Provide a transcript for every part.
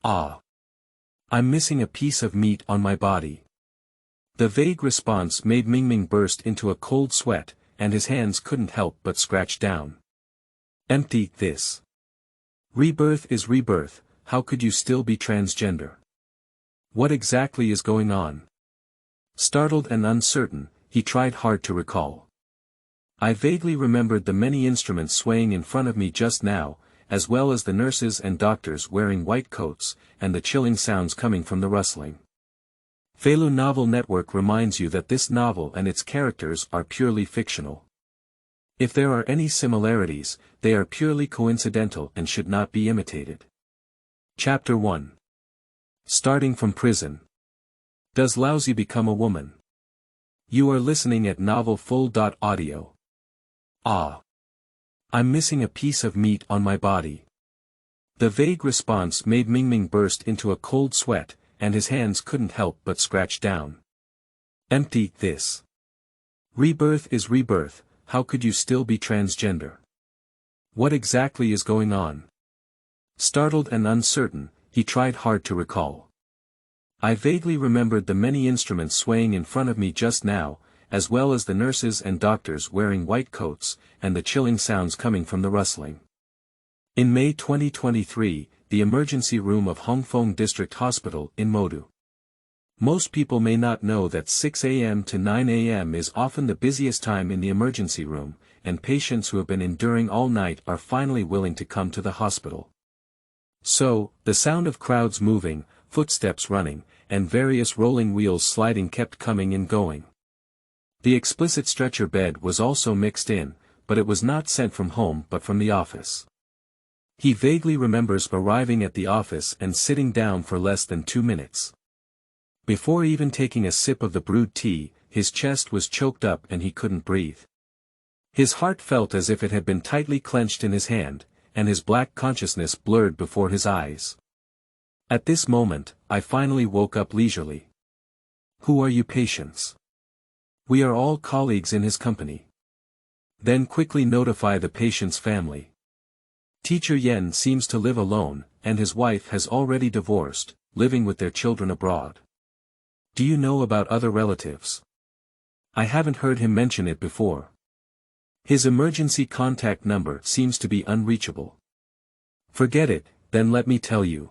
Ah. I'm missing a piece of meat on my body. The vague response made Mingming burst into a cold sweat, and his hands couldn't help but scratch down. Empty this. Rebirth is rebirth, how could you still be transgender? What exactly is going on? Startled and uncertain, he tried hard to recall. I vaguely remembered the many instruments swaying in front of me just now, as well as the nurses and doctors wearing white coats, and the chilling sounds coming from the rustling. Feilu Novel Network reminds you that this novel and its characters are purely fictional. If there are any similarities, they are purely coincidental and should not be imitated. Chapter 1. Starting from prison. Does Laozi become a woman? You are listening at novelfull.audio. Ah. I'm missing a piece of meat on my body. The vague response made Mingming burst into a cold sweat, and his hands couldn't help but scratch down. Empty this. Rebirth is rebirth, how could you still be transgender? What exactly is going on? Startled and uncertain, he tried hard to recall. I vaguely remembered the many instruments swaying in front of me just now, as well as the nurses and doctors wearing white coats, and the chilling sounds coming from the rustling. In May 2023, the emergency room of Hongfeng District Hospital in Modu. Most people may not know that 6 a.m. to 9 a.m. is often the busiest time in the emergency room, and patients who have been enduring all night are finally willing to come to the hospital. So, the sound of crowds moving, footsteps running, and various rolling wheels sliding kept coming and going. The explicit stretcher bed was also mixed in, but it was not sent from home but from the office. He vaguely remembers arriving at the office and sitting down for less than 2 minutes. Before even taking a sip of the brewed tea, his chest was choked up and he couldn't breathe. His heart felt as if it had been tightly clenched in his hand, and his black consciousness blurred before his eyes. At this moment, I finally woke up leisurely. Who are you patients? We are all colleagues in his company. Then quickly notify the patient's family. Teacher Yen seems to live alone, and his wife has already divorced, living with their children abroad. Do you know about other relatives? I haven't heard him mention it before. His emergency contact number seems to be unreachable. Forget it, then let me tell you.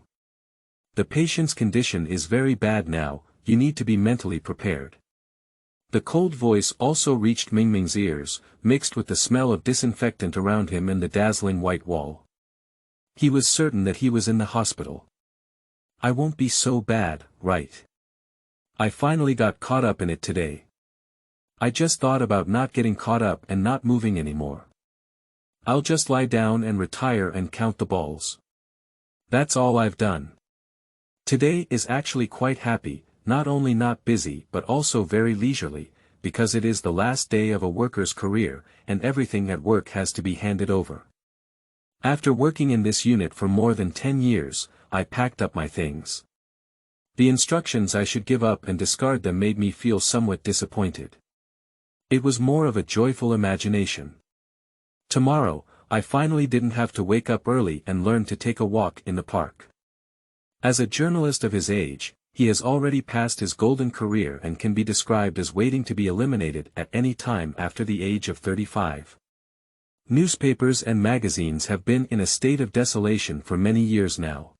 The patient's condition is very bad now, you need to be mentally prepared. The cold voice also reached Mingming's ears, mixed with the smell of disinfectant around him and the dazzling white wall. He was certain that he was in the hospital. I won't be so bad, right? I finally got caught up in it today. I just thought about not getting caught up and not moving anymore. I'll just lie down and retire and count the balls. That's all I've done. Today is actually quite happy, not only not busy but also very leisurely, because it is the last day of a worker's career, and everything at work has to be handed over. After working in this unit for more than 10 years, I packed up my things. The instructions I should give up and discard them made me feel somewhat disappointed. It was more of a joyful imagination. Tomorrow, I finally didn't have to wake up early and learn to take a walk in the park. As a journalist of his age, he has already passed his golden career and can be described as waiting to be eliminated at any time after the age of 35. Newspapers and magazines have been in a state of desolation for many years now.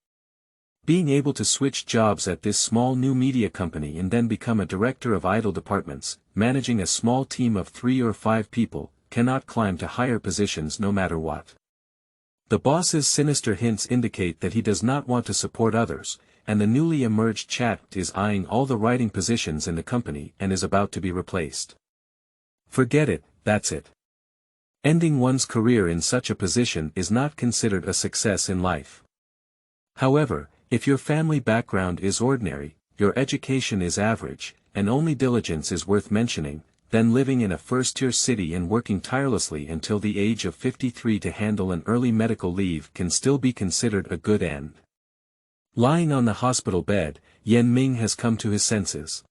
Being able to switch jobs at this small new media company and then become a director of idle departments, managing a small team of 3 or 5 people, cannot climb to higher positions no matter what. The boss's sinister hints indicate that he does not want to support others, and the newly emerged chat is eyeing all the writing positions in the company and is about to be replaced. Forget it, that's it. Ending one's career in such a position is not considered a success in life. However, if your family background is ordinary, your education is average, and only diligence is worth mentioning, then living in a first-tier city and working tirelessly until the age of 53 to handle an early medical leave can still be considered a good end. Lying on the hospital bed, Yen Ming has come to his senses.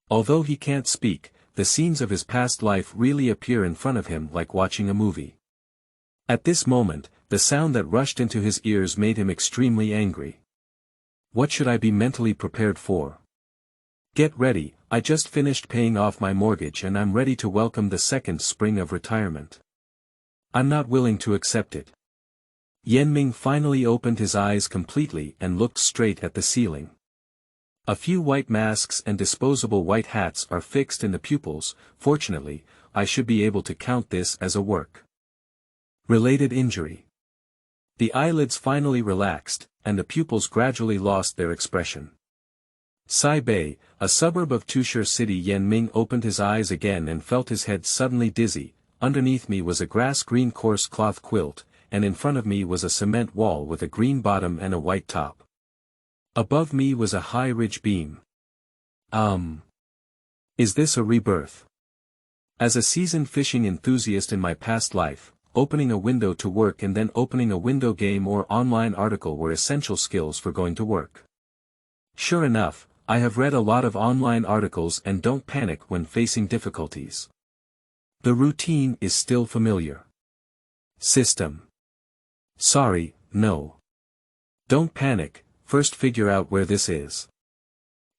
Although he can't speak, the scenes of his past life really appear in front of him like watching a movie. At this moment, the sound that rushed into his ears made him extremely angry. What should I be mentally prepared for? Get ready, I just finished paying off my mortgage and I'm ready to welcome the second spring of retirement. I'm not willing to accept it. Mingming finally opened his eyes completely and looked straight at the ceiling. A few white masks and disposable white hats are fixed in the pupils. Fortunately, I should be able to count this as a work-related injury. The eyelids finally relaxed, and the pupils gradually lost their expression. Saibei, a suburb of Tushar City. Mingming opened his eyes again and felt his head suddenly dizzy. Underneath me was a grass-green coarse cloth quilt, and in front of me was a cement wall with a green bottom and a white top. Above me was a high ridge beam. Is this a rebirth? As a seasoned fishing enthusiast in my past life, opening a window to work and then opening a window game or online article were essential skills for going to work. Sure enough, I have read a lot of online articles and don't panic when facing difficulties. The routine is still familiar. System. Sorry, no. Don't panic, first figure out where this is.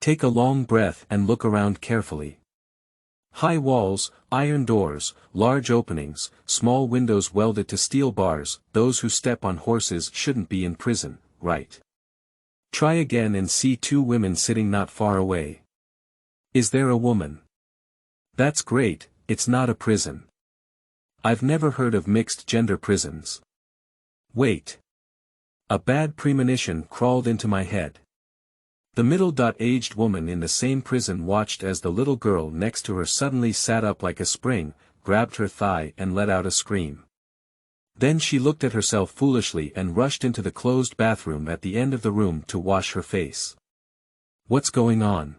Take a long breath and look around carefully. High walls, iron doors, large openings, small windows welded to steel bars. Those who step on horses shouldn't be in prison, right? Try again and see two women sitting not far away. Is there a woman? That's great, it's not a prison. I've never heard of mixed gender prisons. Wait. A bad premonition crawled into my head. The middle-aged woman in the same prison watched as the little girl next to her suddenly sat up like a spring, grabbed her thigh and let out a scream. Then she looked at herself foolishly and rushed into the closed bathroom at the end of the room to wash her face. What's going on?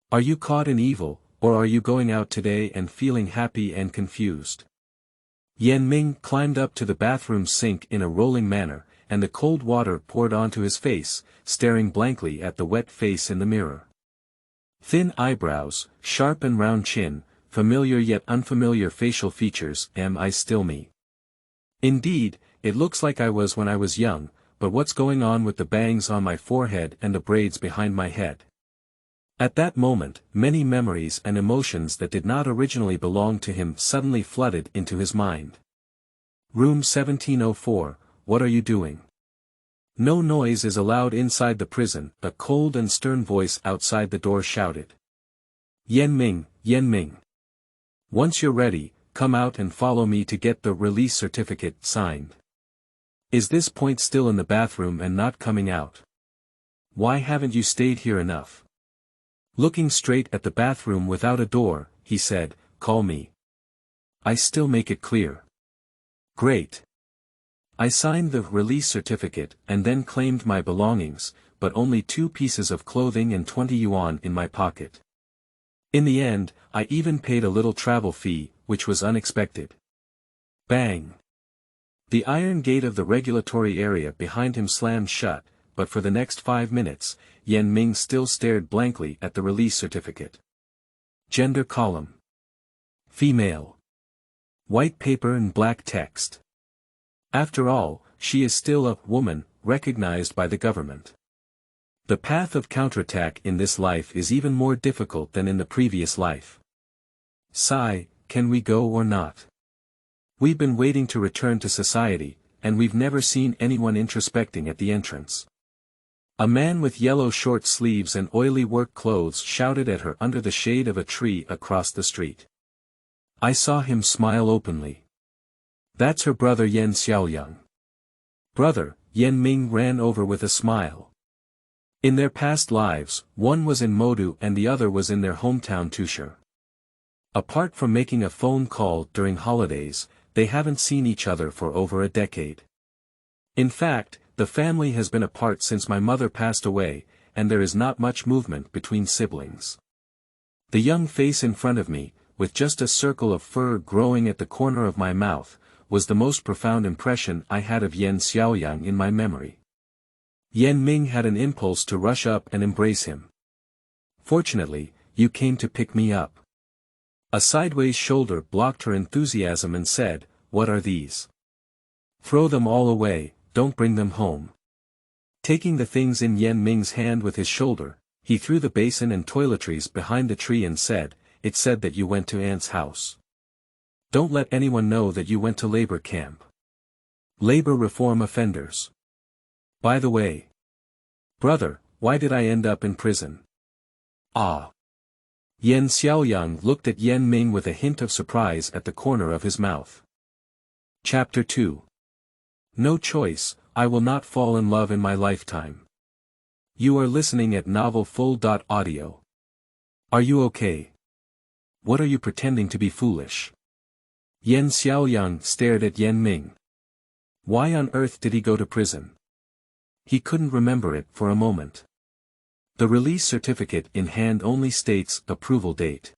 Are you caught in evil, or are you going out today and feeling happy and confused? Mingming climbed up to the bathroom sink in a rolling manner, and the cold water poured onto his face, staring blankly at the wet face in the mirror. Thin eyebrows, sharp and round chin, familiar yet unfamiliar facial features. Am I still me? Indeed, it looks like I was when I was young, but what's going on with the bangs on my forehead and the braids behind my head? At that moment, many memories and emotions that did not originally belong to him suddenly flooded into his mind. Room 1704, what are you doing? No noise is allowed inside the prison, a cold and stern voice outside the door shouted. Mingming. Once you're ready, come out and follow me to get the release certificate signed. Is this point still in the bathroom and not coming out? Why haven't you stayed here enough? Looking straight at the bathroom without a door, he said, call me. I still make it clear. Great. I signed the release certificate and then claimed my belongings, but only 2 pieces of clothing and 20 yuan in my pocket. In the end, I even paid a little travel fee, which was unexpected. Bang! The iron gate of the regulatory area behind him slammed shut, but for the next 5 minutes, Mingming still stared blankly at the release certificate. Gender column. Female. White paper and black text. After all, she is still a woman, recognized by the government. The path of counterattack in this life is even more difficult than in the previous life. Sigh, can we go or not? We've been waiting to return to society, and we've never seen anyone introspecting at the entrance. A man with yellow short sleeves and oily work clothes shouted at her under the shade of a tree across the street. I saw him smile openly. That's her brother Yan Xiaoyang. Brother, Mingming ran over with a smile. In their past lives, one was in Modu and the other was in their hometown Tushar. Apart from making a phone call during holidays, they haven't seen each other for over a decade. In fact, the family has been apart since my mother passed away, and there is not much movement between siblings. The young face in front of me, with just a circle of fur growing at the corner of my mouth, was the most profound impression I had of Yan Xiaoyang in my memory. Mingming had an impulse to rush up and embrace him. Fortunately, you came to pick me up. A sideways shoulder blocked her enthusiasm and said, what are these? Throw them all away, don't bring them home. Taking the things in Yan Ming's hand with his shoulder, he threw the basin and toiletries behind the tree and said, "It said that you went to Aunt's house. Don't let anyone know that you went to labor camp. Labor reform offenders. By the way, brother, why did I end up in prison?" Ah. Yan Xiaoyang looked at Yan Ming with a hint of surprise at the corner of his mouth. Chapter 2. No choice, I will not fall in love in my lifetime. You are listening at novelfull.audio. Are you okay? What are you pretending to be foolish? Yan Xiaoyang stared at Yan Ming. Why on earth did he go to prison? He couldn't remember it for a moment. The release certificate in hand only states approval date.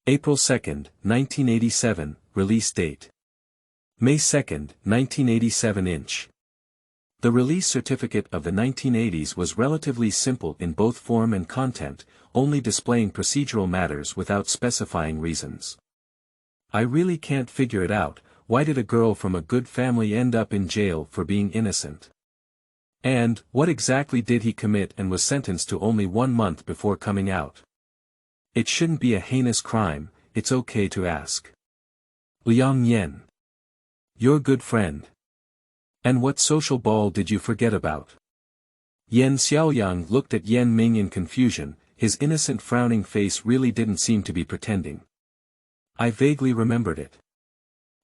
April 2, 1987, release date. May 2, 1987 inch. The release certificate of the 1980s was relatively simple in both form and content, only displaying procedural matters without specifying reasons. I really can't figure it out, why did a girl from a good family end up in jail for being innocent? And, what exactly did he commit and was sentenced to only 1 month before coming out? It shouldn't be a heinous crime, it's okay to ask. Liang Yen. Your good friend. And what social ball did you forget about? Yan Xiaoyang looked at Yan Ming in confusion, his innocent frowning face really didn't seem to be pretending. I vaguely remembered it.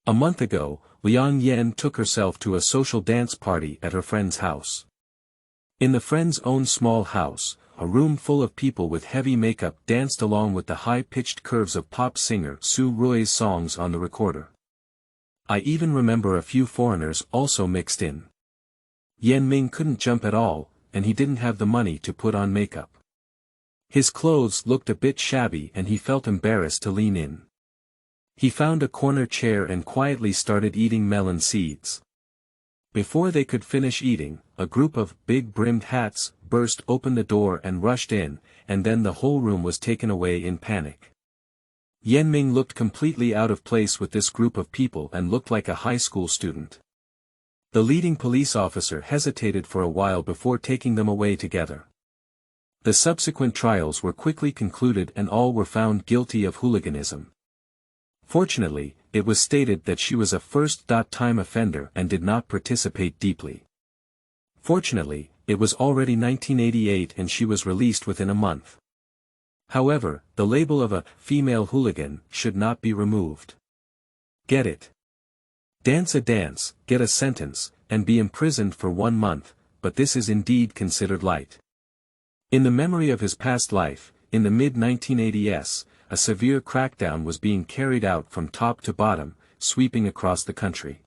A month ago, Liang Yen took herself to a social dance party at her friend's house. In the friend's own small house, a room full of people with heavy makeup danced along with the high-pitched curves of pop singer Su Rui's songs on the recorder. I even remember a few foreigners also mixed in. Yan Ming couldn't jump at all, and he didn't have the money to put on makeup. His clothes looked a bit shabby and he felt embarrassed to lean in. He found a corner chair and quietly started eating melon seeds. Before they could finish eating, a group of big-brimmed hats burst open the door and rushed in, and then the whole room was taken away in panic. Yan Ming looked completely out of place with this group of people and looked like a high school student. The leading police officer hesitated for a while before taking them away together. The subsequent trials were quickly concluded and all were found guilty of hooliganism. Fortunately, it was stated that she was a first-time offender and did not participate deeply. Fortunately, it was already 1988 and she was released within a month. However, the label of a female hooligan should not be removed. Get it? Dance a dance, get a sentence, and be imprisoned for 1 month, but this is indeed considered light. In the memory of his past life, in the mid-1980s, a severe crackdown was being carried out from top to bottom, sweeping across the country.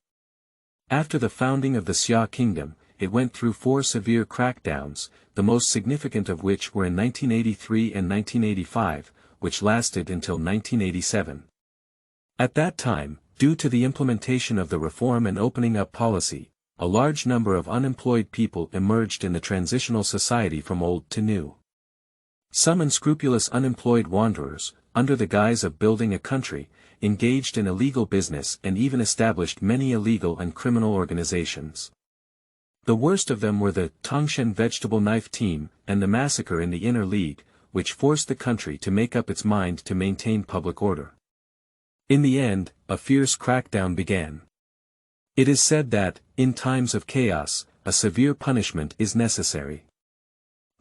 After the founding of the Xia Kingdom, it went through 4 severe crackdowns, the most significant of which were in 1983 and 1985, which lasted until 1987. At that time, due to the implementation of the reform and opening up policy, a large number of unemployed people emerged in the transitional society from old to new. Some unscrupulous unemployed wanderers, under the guise of building a country, engaged in illegal business and even established many illegal and criminal organizations. The worst of them were the Tangshan Vegetable Knife Team and the massacre in the Inner League, which forced the country to make up its mind to maintain public order. In the end, a fierce crackdown began. It is said that, in times of chaos, a severe punishment is necessary.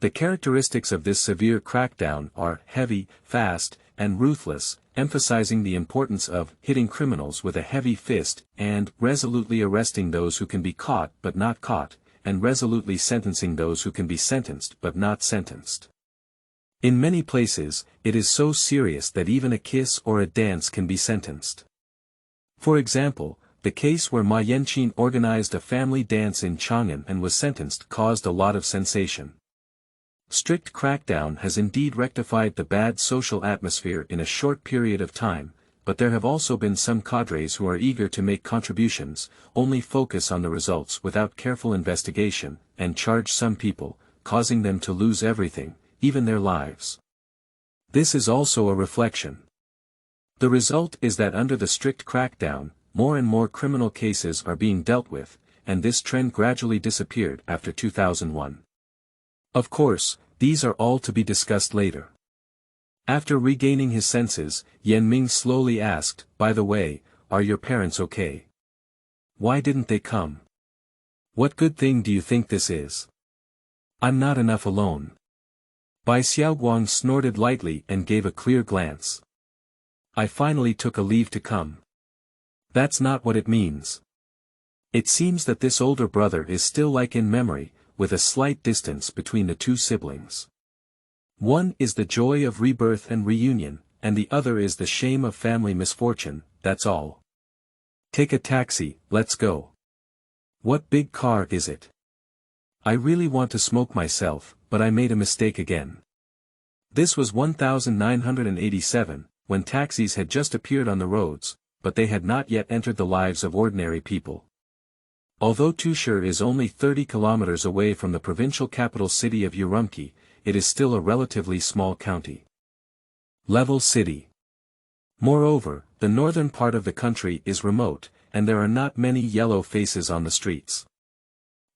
The characteristics of this severe crackdown are heavy, fast, and ruthless, emphasizing the importance of hitting criminals with a heavy fist and resolutely arresting those who can be caught but not caught, and resolutely sentencing those who can be sentenced but not sentenced. In many places, it is so serious that even a kiss or a dance can be sentenced. For example, the case where Ma Yanqin organized a family dance in Chang'an and was sentenced caused a lot of sensation. Strict crackdown has indeed rectified the bad social atmosphere in a short period of time, but there have also been some cadres who are eager to make contributions, only focus on the results without careful investigation, and charge some people, causing them to lose everything, even their lives. This is also a reflection. The result is that under the strict crackdown, more and more criminal cases are being dealt with, and this trend gradually disappeared after 2001. Of course, these are all to be discussed later. After regaining his senses, Ming slowly asked, "By the way, are your parents okay? Why didn't they come? What good thing do you think this is? I'm not enough alone." Bai Xiaoguang snorted lightly and gave a clear glance. "I finally took a leave to come. That's not what it means. It seems that this older brother is still like in memory, with a slight distance between the two siblings. One is the joy of rebirth and reunion, and the other is the shame of family misfortune, that's all. Take a taxi, let's go. What big car is it? I really want to smoke myself, but I made a mistake again." This was 1987, when taxis had just appeared on the roads, but they had not yet entered the lives of ordinary people. Although Tushar is only 30 kilometers away from the provincial capital city of Urumqi, it is still a relatively small county. Level city. Moreover, the northern part of the country is remote, and there are not many yellow faces on the streets.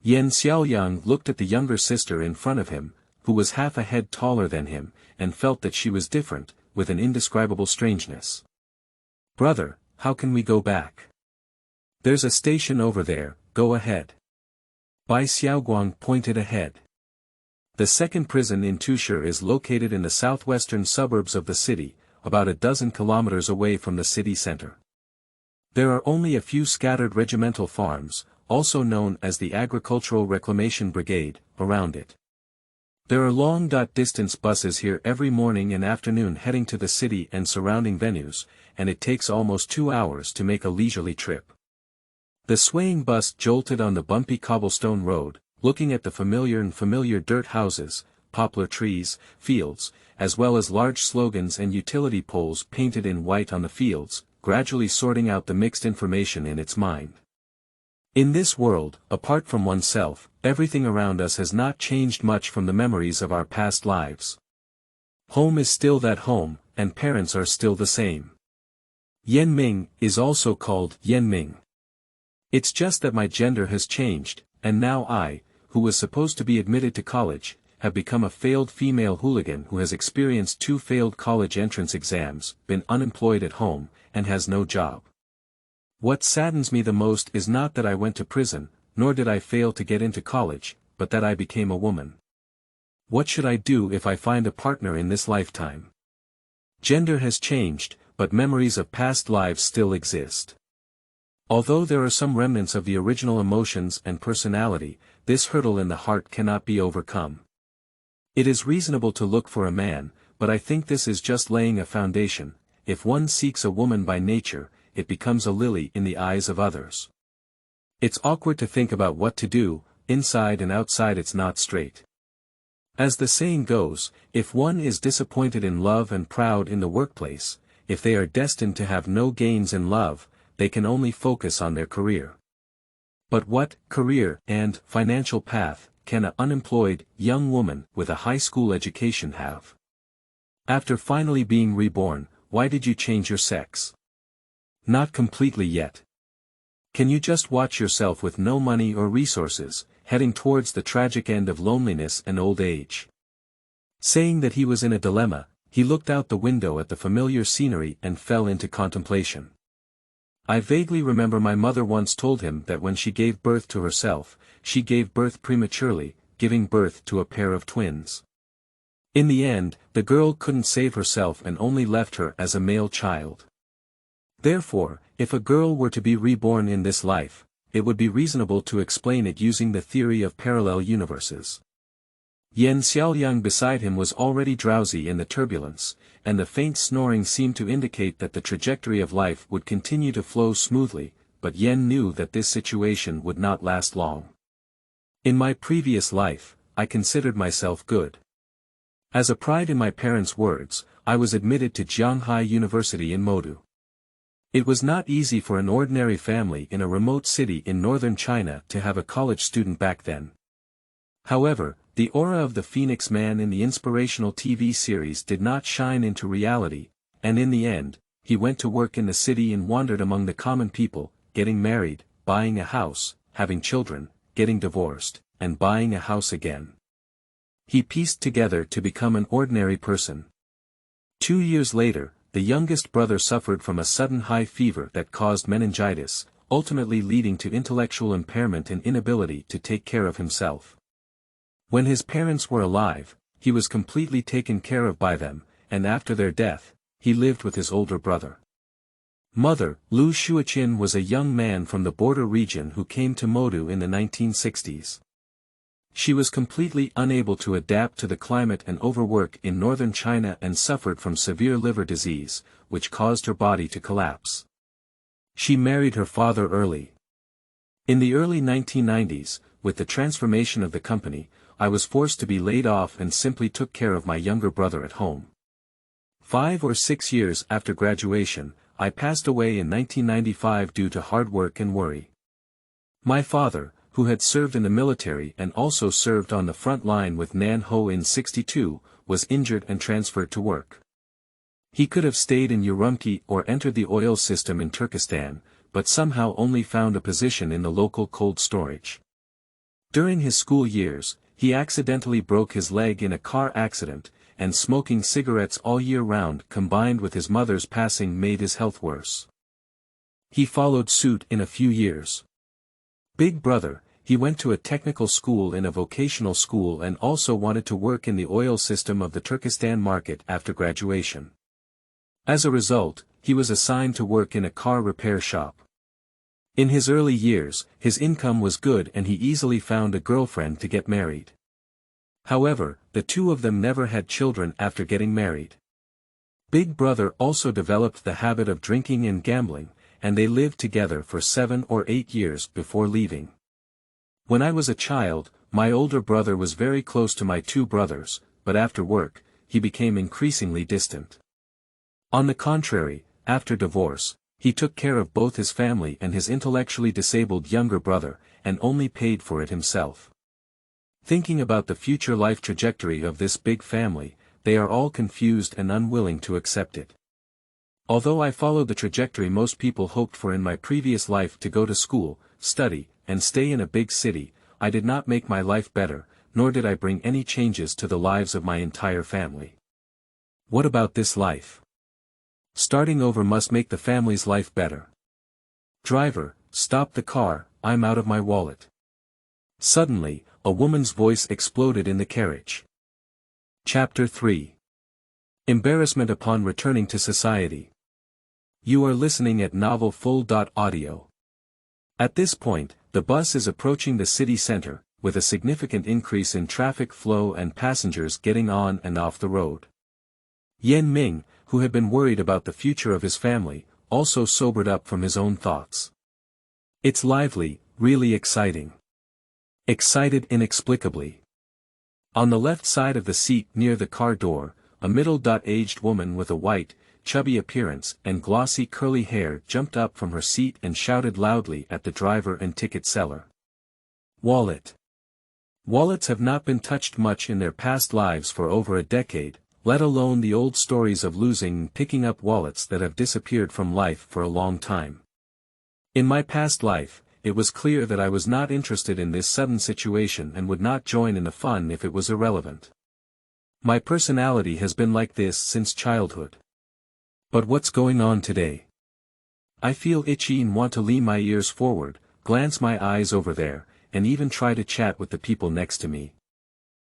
Yan Xiaoyang looked at the younger sister in front of him, who was half a head taller than him, and felt that she was different, with an indescribable strangeness. "Brother, how can we go back? There's a station over there, go ahead." Bai Xiaoguang pointed ahead. The second prison in Tushar is located in the southwestern suburbs of the city, about a dozen kilometers away from the city center. There are only a few scattered regimental farms, also known as the Agricultural Reclamation Brigade, around it. There are long-distance buses here every morning and afternoon heading to the city and surrounding venues, and it takes almost 2 hours to make a leisurely trip. The swaying bus jolted on the bumpy cobblestone road, looking at the familiar dirt houses, poplar trees, fields, as well as large slogans and utility poles painted in white on the fields, gradually sorting out the mixed information in its mind. In this world, apart from oneself, everything around us has not changed much from the memories of our past lives. Home is still that home, and parents are still the same. Ming is also called Ming. It's just that my gender has changed, and now I, who was supposed to be admitted to college, have become a failed female hooligan who has experienced 2 failed college entrance exams, been unemployed at home, and has no job. What saddens me the most is not that I went to prison, nor did I fail to get into college, but that I became a woman. What should I do if I find a partner in this lifetime? Gender has changed, but memories of past lives still exist. Although there are some remnants of the original emotions and personality, this hurdle in the heart cannot be overcome. It is reasonable to look for a man, but I think this is just laying a foundation. If one seeks a woman by nature, it becomes a lily in the eyes of others. It's awkward to think about what to do, inside and outside it's not straight. As the saying goes, if one is disappointed in love and proud in the workplace, if they are destined to have no gains in love, they can only focus on their career. But what career and financial path can an unemployed young woman with a high school education have? After finally being reborn, why did you change your sex? Not completely yet. Can you just watch yourself with no money or resources, heading towards the tragic end of loneliness and old age? Saying that he was in a dilemma, he looked out the window at the familiar scenery and fell into contemplation. I vaguely remember my mother once told him that when she gave birth to herself, she gave birth prematurely, giving birth to a pair of twins. In the end, the girl couldn't save herself and only left her as a male child. Therefore, if a girl were to be reborn in this life, it would be reasonable to explain it using the theory of parallel universes. Yan Xiaoyang beside him was already drowsy in the turbulence, and the faint snoring seemed to indicate that the trajectory of life would continue to flow smoothly, but Yan knew that this situation would not last long. In my previous life, I considered myself good. As a pride in my parents' words, I was admitted to Jianghu University in Modu. It was not easy for an ordinary family in a remote city in northern China to have a college student back then. However, the aura of the Phoenix Man in the inspirational TV series did not shine into reality, and in the end, he went to work in the city and wandered among the common people, getting married, buying a house, having children, getting divorced, and buying a house again. He pieced together to become an ordinary person. 2 years later, the youngest brother suffered from a sudden high fever that caused meningitis, ultimately leading to intellectual impairment and inability to take care of himself. When his parents were alive, he was completely taken care of by them, and after their death, he lived with his older brother. Mother, Lu Shuiqin, was a young man from the border region who came to Modu in the 1960s. She was completely unable to adapt to the climate and overwork in northern China and suffered from severe liver disease, which caused her body to collapse. She married her father early. In the early 1990s, with the transformation of the company, I was forced to be laid off and simply took care of my younger brother at home. 5 or 6 years after graduation, I passed away in 1995 due to hard work and worry. My father, who had served in the military and also served on the front line with Nan Ho in '62, was injured and transferred to work. He could have stayed in Urumqi or entered the oil system in Turkestan, but somehow only found a position in the local cold storage. During his school years, he accidentally broke his leg in a car accident, and smoking cigarettes all year round combined with his mother's passing made his health worse. He followed suit in a few years. Big brother, he went to a technical school and a vocational school and also wanted to work in the oil system of the Turkestan market after graduation. As a result, he was assigned to work in a car repair shop. In his early years, his income was good and he easily found a girlfriend to get married. However, the two of them never had children after getting married. Big brother also developed the habit of drinking and gambling, and they lived together for 7 or 8 years before leaving. When I was a child, my older brother was very close to my 2 brothers, but after work, he became increasingly distant. On the contrary, after divorce, he took care of both his family and his intellectually disabled younger brother, and only paid for it himself. Thinking about the future life trajectory of this big family, they are all confused and unwilling to accept it. Although I followed the trajectory most people hoped for in my previous life to go to school, study, and stay in a big city, I did not make my life better, nor did I bring any changes to the lives of my entire family. What about this life? Starting over must make the family's life better. Driver, stop the car, I'm out of my wallet. Suddenly, a woman's voice exploded in the carriage. Chapter 3. Embarrassment upon returning to society. You are listening at novelfull.audio. At this point, the bus is approaching the city center, with a significant increase in traffic flow and passengers getting on and off the road. Yan Ming, who had been worried about the future of his family, also sobered up from his own thoughts. It's lively, really exciting. Excited inexplicably. On the left side of the seat near the car door, a middle-aged woman with a white, chubby appearance and glossy curly hair jumped up from her seat and shouted loudly at the driver and ticket seller. Wallet. Wallets have not been touched much in their past lives for over a decade, let alone the old stories of losing and picking up wallets that have disappeared from life for a long time. In my past life, it was clear that I was not interested in this sudden situation and would not join in the fun if it was irrelevant. My personality has been like this since childhood. But what's going on today? I feel itchy and want to lean my ears forward, glance my eyes over there, and even try to chat with the people next to me.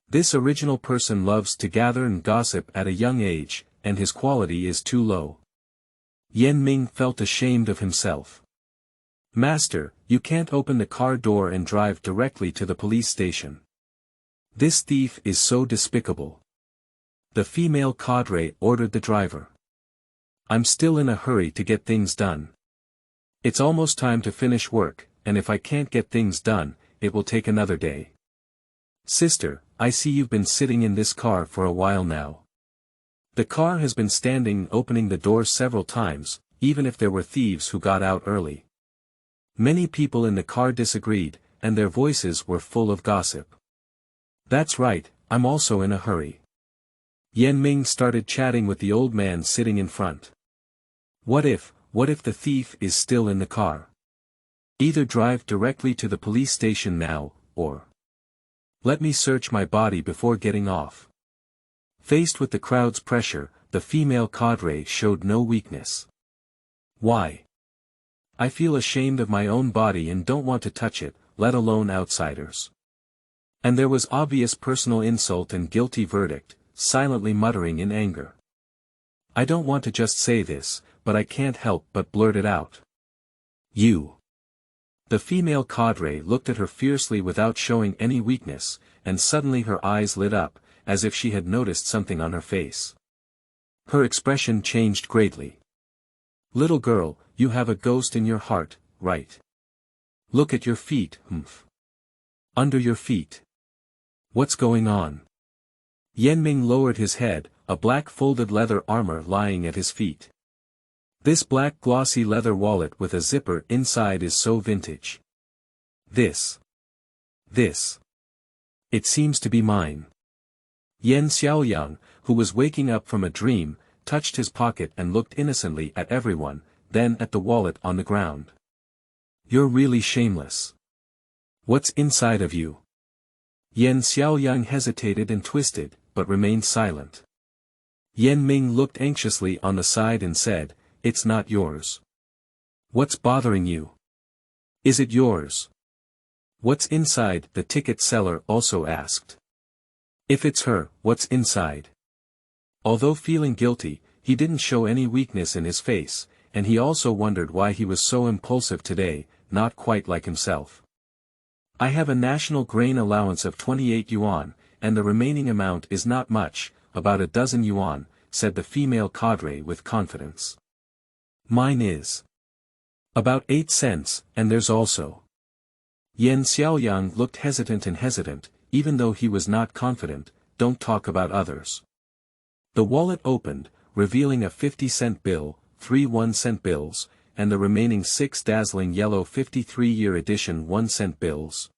This original person loves to gather and gossip at a young age, and his quality is too low. Yan Ming felt ashamed of himself. Master, you can't open the car door and drive directly to the police station. This thief is so despicable. The female cadre ordered the driver. I'm still in a hurry to get things done. It's almost time to finish work, and if I can't get things done, it will take another day. Sister, I see you've been sitting in this car for a while now. The car has been standing opening the door several times, even if there were thieves who got out early. Many people in the car disagreed, and their voices were full of gossip. That's right, I'm also in a hurry. Yan Ming started chatting with the old man sitting in front. What if the thief is still in the car? Either drive directly to the police station now, or let me search my body before getting off. Faced with the crowd's pressure, the female cadre showed no weakness. Why? I feel ashamed of my own body and don't want to touch it, let alone outsiders. And there was obvious personal insult and guilty verdict, silently muttering in anger. I don't want to just say this, but I can't help but blurt it out. You. The female cadre looked at her fiercely without showing any weakness, and suddenly her eyes lit up, as if she had noticed something on her face. Her expression changed greatly. Little girl, you have a ghost in your heart, right? Look at your feet, humph. Under your feet. What's going on? Mingming lowered his head, a black folded leather armor lying at his feet. This black glossy leather wallet with a zipper inside is so vintage. This. It seems to be mine. Xiaoyang, who was waking up from a dream, touched his pocket and looked innocently at everyone, then at the wallet on the ground. You're really shameless. What's inside of you? Xiaoyang hesitated and twisted, but remained silent. Ming looked anxiously on the side and said, It's not yours. What's bothering you? Is it yours? What's inside? The ticket seller also asked. If it's her, what's inside? Although feeling guilty, he didn't show any weakness in his face, and he also wondered why he was so impulsive today, not quite like himself. I have a national grain allowance of 28 yuan, and the remaining amount is not much, about a dozen yuan, said the female cadre with confidence. Mine is about 8 cents, and there's also. Xiaoyang looked hesitant, even though he was not confident. Don't talk about others. The wallet opened, revealing a 50-cent bill, 3 1-cent bills, and the remaining 6 dazzling yellow 53-year edition 1-cent bills.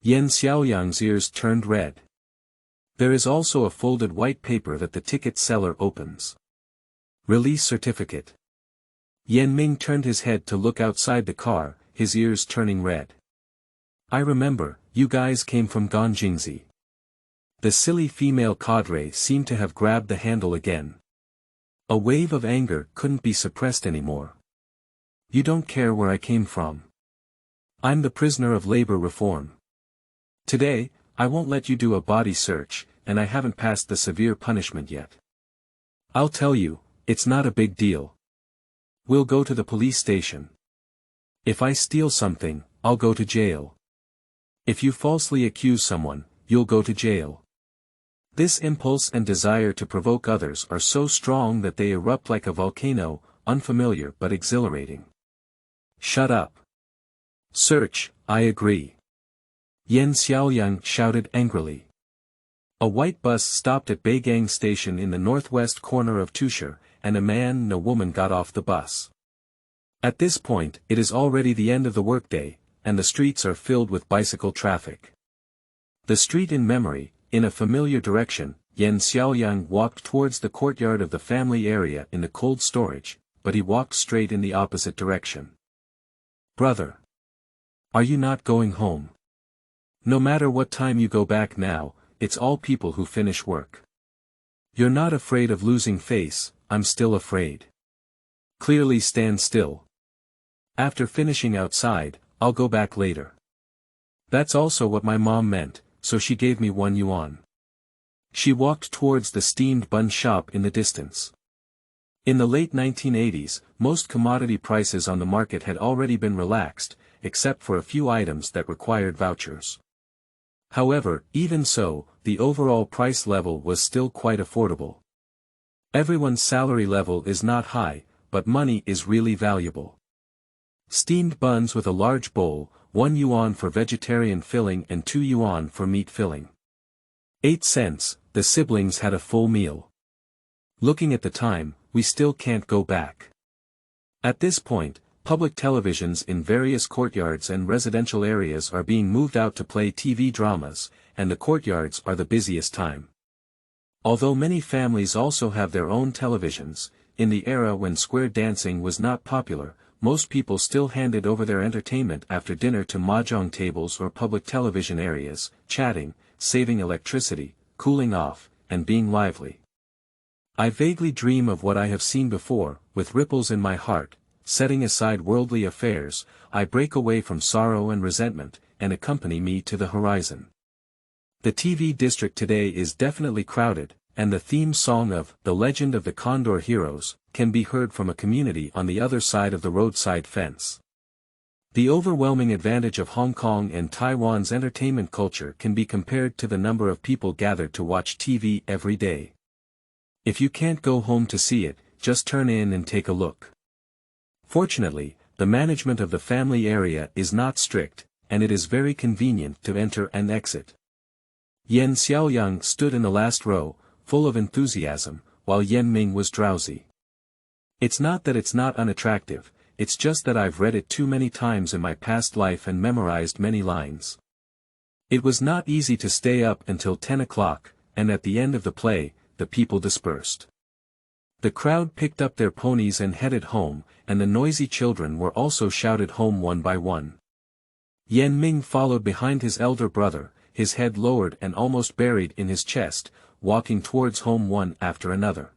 Xiaoyang's ears turned red. There is also a folded white paper that the ticket seller opens. Release certificate. Ming turned his head to look outside the car, his ears turning red. I remember, you guys came from Ganjingzi. The silly female cadre seemed to have grabbed the handle again. A wave of anger couldn't be suppressed anymore. You don't care where I came from. I'm the prisoner of labor reform. Today, I won't let you do a body search, and I haven't passed the severe punishment yet. I'll tell you, it's not a big deal. We'll go to the police station. If I steal something, I'll go to jail. If you falsely accuse someone, you'll go to jail. This impulse and desire to provoke others are so strong that they erupt like a volcano, unfamiliar but exhilarating. Shut up. Search, I agree. Xiaoyang shouted angrily. A white bus stopped at Beigang Station in the northwest corner of Tusher, and a man and a woman got off the bus. At this point, it is already the end of the workday, and the streets are filled with bicycle traffic. The street in memory, in a familiar direction, Xiaoyang walked towards the courtyard of the family area in the cold storage, but he walked straight in the opposite direction. Brother. Are you not going home? No matter what time you go back now, it's all people who finish work. You're not afraid of losing face, I'm still afraid. Clearly stand still. After finishing outside, I'll go back later. That's also what my mom meant, so she gave me 1 yuan. She walked towards the steamed bun shop in the distance. In the late 1980s, most commodity prices on the market had already been relaxed, except for a few items that required vouchers. However, even so, the overall price level was still quite affordable. Everyone's salary level is not high, but money is really valuable. Steamed buns with a large bowl, 1 yuan for vegetarian filling and 2 yuan for meat filling. 8 cents, the siblings had a full meal. Looking at the time, we still can't go back. At this point, public televisions in various courtyards and residential areas are being moved out to play TV dramas, and the courtyards are the busiest time. Although many families also have their own televisions, in the era when square dancing was not popular, most people still handed over their entertainment after dinner to mahjong tables or public television areas, chatting, saving electricity, cooling off, and being lively. I vaguely dream of what I have seen before, with ripples in my heart, setting aside worldly affairs, I break away from sorrow and resentment, and accompany me to the horizon. The TV district today is definitely crowded, and the theme song of The Legend of the Condor Heroes can be heard from a community on the other side of the roadside fence. The overwhelming advantage of Hong Kong and Taiwan's entertainment culture can be compared to the number of people gathered to watch TV every day. If you can't go home to see it, just turn in and take a look. Fortunately, the management of the family area is not strict, and it is very convenient to enter and exit. Yan Xiaoyang stood in the last row, full of enthusiasm, while Yan Ming was drowsy. It's not that it's not unattractive, it's just that I've read it too many times in my past life and memorized many lines. It was not easy to stay up until 10 o'clock, and at the end of the play, the people dispersed. The crowd picked up their ponies and headed home, and the noisy children were also shouted home one by one. Yan Ming followed behind his elder brother, his head lowered and almost buried in his chest, walking towards home one after another.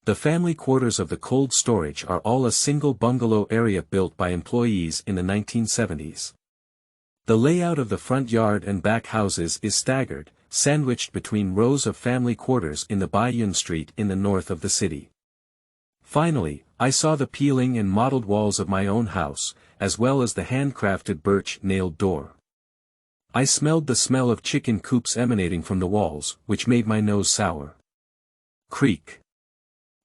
The family quarters of the cold storage are all a single bungalow area built by employees in the 1970s. The layout of the front yard and back houses is staggered, sandwiched between rows of family quarters in the Baiyun Street in the north of the city. Finally, I saw the peeling and mottled walls of my own house, as well as the handcrafted birch-nailed door. I smelled the smell of chicken coops emanating from the walls, which made my nose sour. Creak.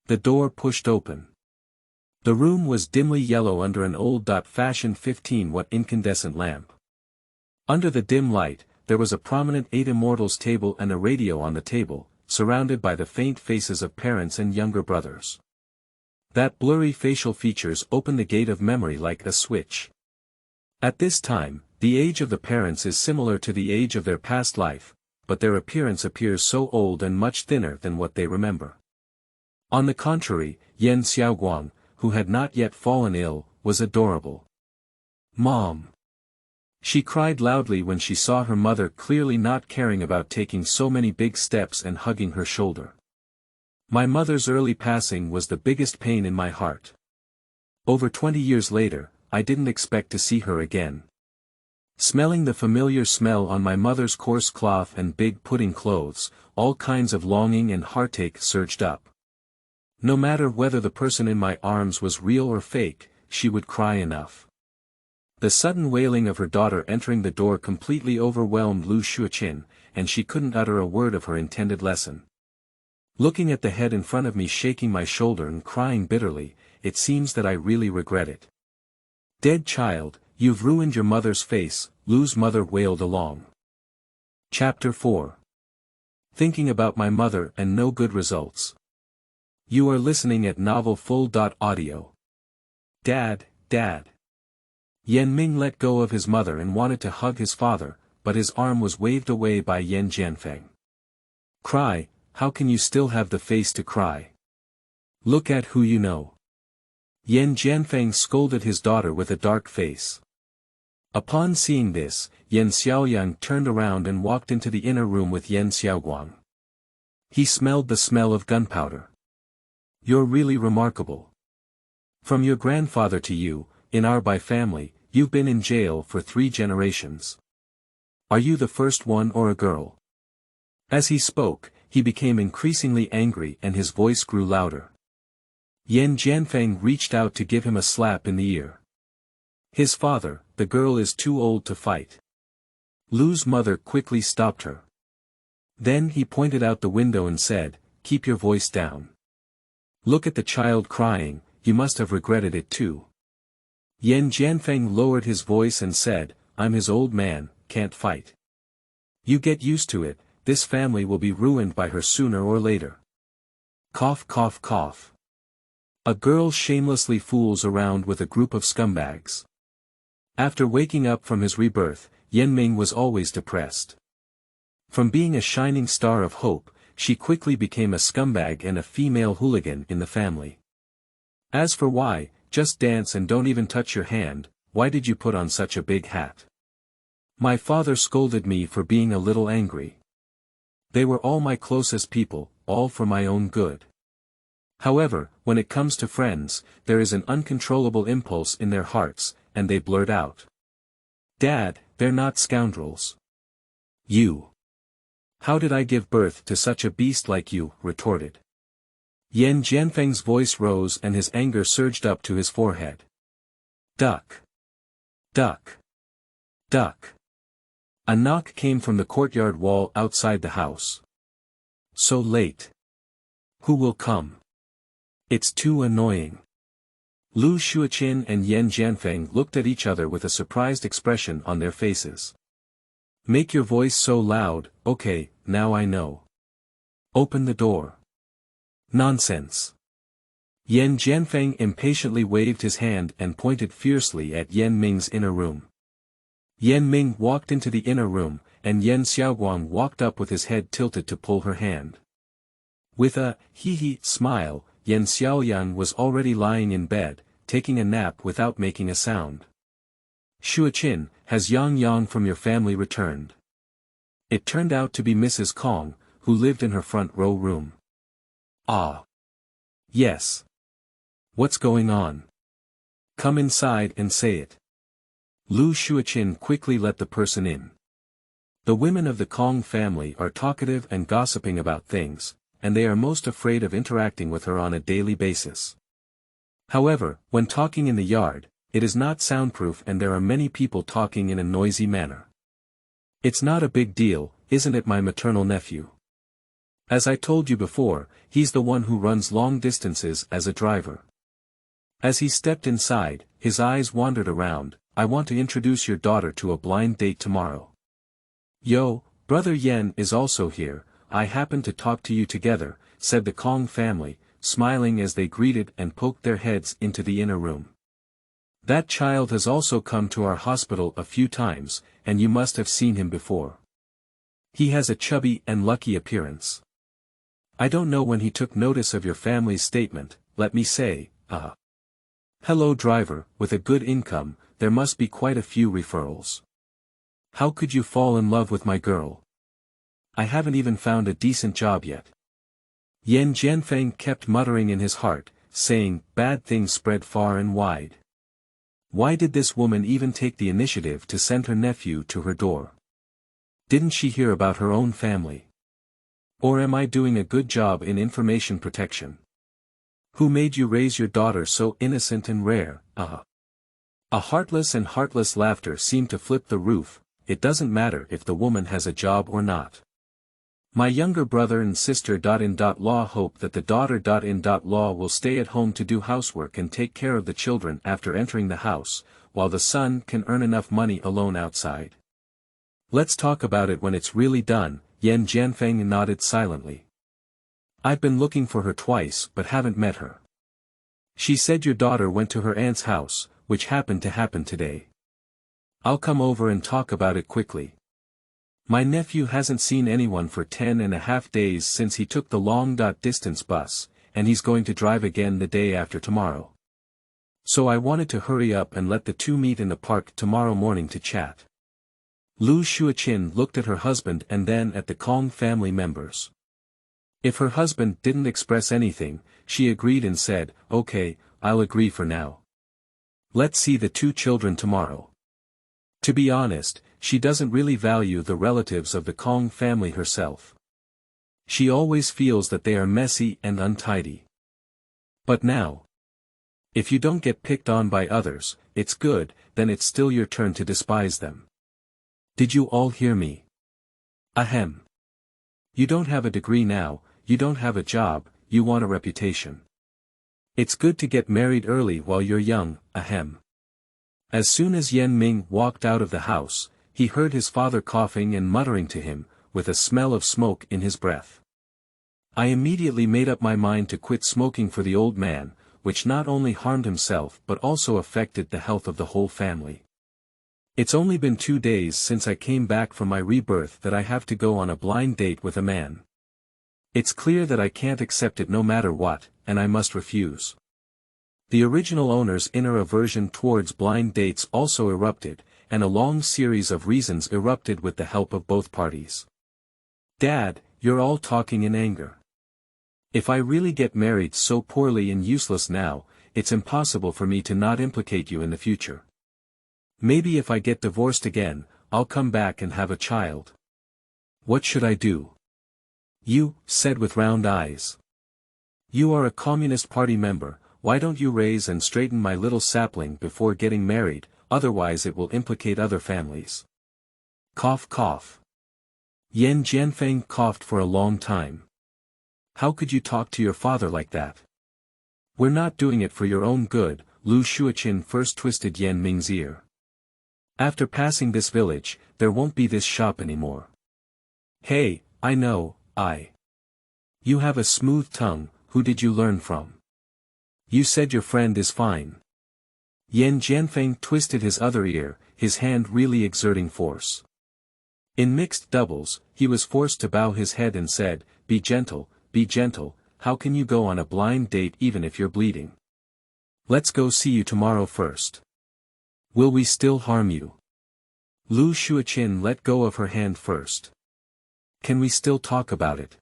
The door pushed open. The room was dimly yellow under an old-fashioned 15-watt incandescent lamp. Under the dim light, there was a prominent 8 Immortals table and a radio on the table, surrounded by the faint faces of parents and younger brothers. That blurry facial features opened the gate of memory like a switch. At this time, the age of the parents is similar to the age of their past life, but their appearance appears so old and much thinner than what they remember. On the contrary, Yan Xiaoguang, who had not yet fallen ill, was adorable. "Mom!" She cried loudly when she saw her mother clearly not caring about taking so many big steps and hugging her shoulder. My mother's early passing was the biggest pain in my heart. Over 20 years later, I didn't expect to see her again. Smelling the familiar smell on my mother's coarse cloth and big pudding clothes, all kinds of longing and heartache surged up. No matter whether the person in my arms was real or fake, she would cry enough. The sudden wailing of her daughter entering the door completely overwhelmed Lu Shuqin, and she couldn't utter a word of her intended lesson. Looking at the head in front of me shaking my shoulder and crying bitterly, it seems that I really regret it. "Dead child, you've ruined your mother's face," Lu's mother wailed along. Chapter 4. Thinking about my mother and no good results. You are listening at novelfull.audio. Dad, Dad. Yan Ming let go of his mother and wanted to hug his father, but his arm was waved away by Yan Jianfeng. "Cry, how can you still have the face to cry? Look at who you know." Yan Jianfeng scolded his daughter with a dark face. Upon seeing this, Yan Xiaoyang turned around and walked into the inner room with Yan Xiaoguang. He smelled the smell of gunpowder. "You're really remarkable. From your grandfather to you, in our Bai family, you've been in jail for 3 generations. Are you the first one or a girl?" As he spoke, he became increasingly angry and his voice grew louder. Yan Jianfeng reached out to give him a slap in the ear. "His father, the girl is too old to fight." Lu's mother quickly stopped her. Then he pointed out the window and said, "Keep your voice down. Look at the child crying, you must have regretted it too." Yan Jianfeng lowered his voice and said, "I'm his old man, can't fight. You get used to it, this family will be ruined by her sooner or later." Cough cough cough. A girl shamelessly fools around with a group of scumbags. After waking up from his rebirth, Yan Ming was always depressed. From being a shining star of hope, she quickly became a scumbag and a female hooligan in the family. As for why, just dance and don't even touch your hand. Why did you put on such a big hat? My father scolded me for being a little angry. They were all my closest people, all for my own good. However, when it comes to friends, there is an uncontrollable impulse in their hearts, and they blurt out. Dad, they're not scoundrels. You. How did I give birth to such a beast like you? Retorted. Yan Jianfeng's voice rose and his anger surged up to his forehead. Duck. Duck. Duck. A knock came from the courtyard wall outside the house. So late. Who will come? It's too annoying. Lu Shuoqin and Yan Jianfeng looked at each other with a surprised expression on their faces. Make your voice so loud. Okay, now I know. Open the door. Nonsense. Yan Jianfeng impatiently waved his hand and pointed fiercely at Yan Ming's inner room. Yan Ming walked into the inner room, and Yan Xiaoguang walked up with his head tilted to pull her hand. With a hee-hee smile, Yan Xiaoyan was already lying in bed, taking a nap without making a sound. Shuoqin, has Yang Yang from your family returned? It turned out to be Mrs. Kong, who lived in her front row room. Ah. Yes. What's going on? Come inside and say it. Lu Shuoqin quickly let the person in. The women of the Kong family are talkative and gossiping about things, and they are most afraid of interacting with her on a daily basis. However, when talking in the yard, it is not soundproof and there are many people talking in a noisy manner. It's not a big deal, isn't it, my maternal nephew? As I told you before, he's the one who runs long distances as a driver. As he stepped inside, his eyes wandered around. I want to introduce your daughter to a blind date tomorrow. Yo, brother Yen is also here. I happen to talk to you together, said the Kong family, smiling as they greeted and poked their heads into the inner room. That child has also come to our hospital a few times, and you must have seen him before. He has a chubby and lucky appearance. I don't know when he took notice of your family's statement. Let me say, hello driver, with a good income, there must be quite a few referrals. How could you fall in love with my girl? I haven't even found a decent job yet. Yan Jianfeng kept muttering in his heart, saying, bad things spread far and wide. Why did this woman even take the initiative to send her nephew to her door? Didn't she hear about her own family? Or am I doing a good job in information protection? Who made you raise your daughter so innocent and rare? A heartless and heartless laughter seemed to flip the roof. It doesn't matter if the woman has a job or not. My younger brother and sister law hope that the daughter law will stay at home to do housework and take care of the children after entering the house, while the son can earn enough money alone outside. Let's talk about it when it's really done. Yan Jianfeng nodded silently. I've been looking for her twice but haven't met her. She said your daughter went to her aunt's house, which happened to happen today. I'll come over and talk about it quickly. My nephew hasn't seen anyone for 10.5 days since he took the long-distance bus, and he's going to drive again the day after tomorrow. So I wanted to hurry up and let the two meet in the park tomorrow morning to chat. Lu Shuoqin looked at her husband and then at the Kong family members. If her husband didn't express anything, she agreed and said, okay, I'll agree for now. Let's see the two children tomorrow. To be honest, she doesn't really value the relatives of the Kong family herself. She always feels that they are messy and untidy. But now, if you don't get picked on by others, it's good, then it's still your turn to despise them. Did you all hear me? Ahem. You don't have a degree now, you don't have a job, you want a reputation. It's good to get married early while you're young, ahem. As soon as Yan Ming walked out of the house, he heard his father coughing and muttering to him, with a smell of smoke in his breath. I immediately made up my mind to quit smoking for the old man, which not only harmed himself but also affected the health of the whole family. It's only been 2 days since I came back from my rebirth that I have to go on a blind date with a man. It's clear that I can't accept it no matter what, and I must refuse. The original owner's inner aversion towards blind dates also erupted, and a long series of reasons erupted with the help of both parties. Dad, you're all talking in anger. If I really get married so poorly and useless now, it's impossible for me to not implicate you in the future. Maybe if I get divorced again, I'll come back and have a child. What should I do? You said with round eyes. You are a Communist Party member, why don't you raise and straighten my little sapling before getting married, otherwise it will implicate other families. Cough cough. Yan Jianfeng coughed for a long time. How could you talk to your father like that? We're not doing it for your own good, Lu Shuoqin first twisted Yan Ming's ear. After passing this village, there won't be this shop anymore. Hey, I know, You have a smooth tongue, who did you learn from? You said your friend is fine. Yan Jianfeng twisted his other ear, his hand really exerting force. In mixed doubles, he was forced to bow his head and said, be gentle, how can you go on a blind date even if you're bleeding? Let's go see you tomorrow first. Will we still harm you? Lu Shuoqin let go of her hand first. Can we still talk about it?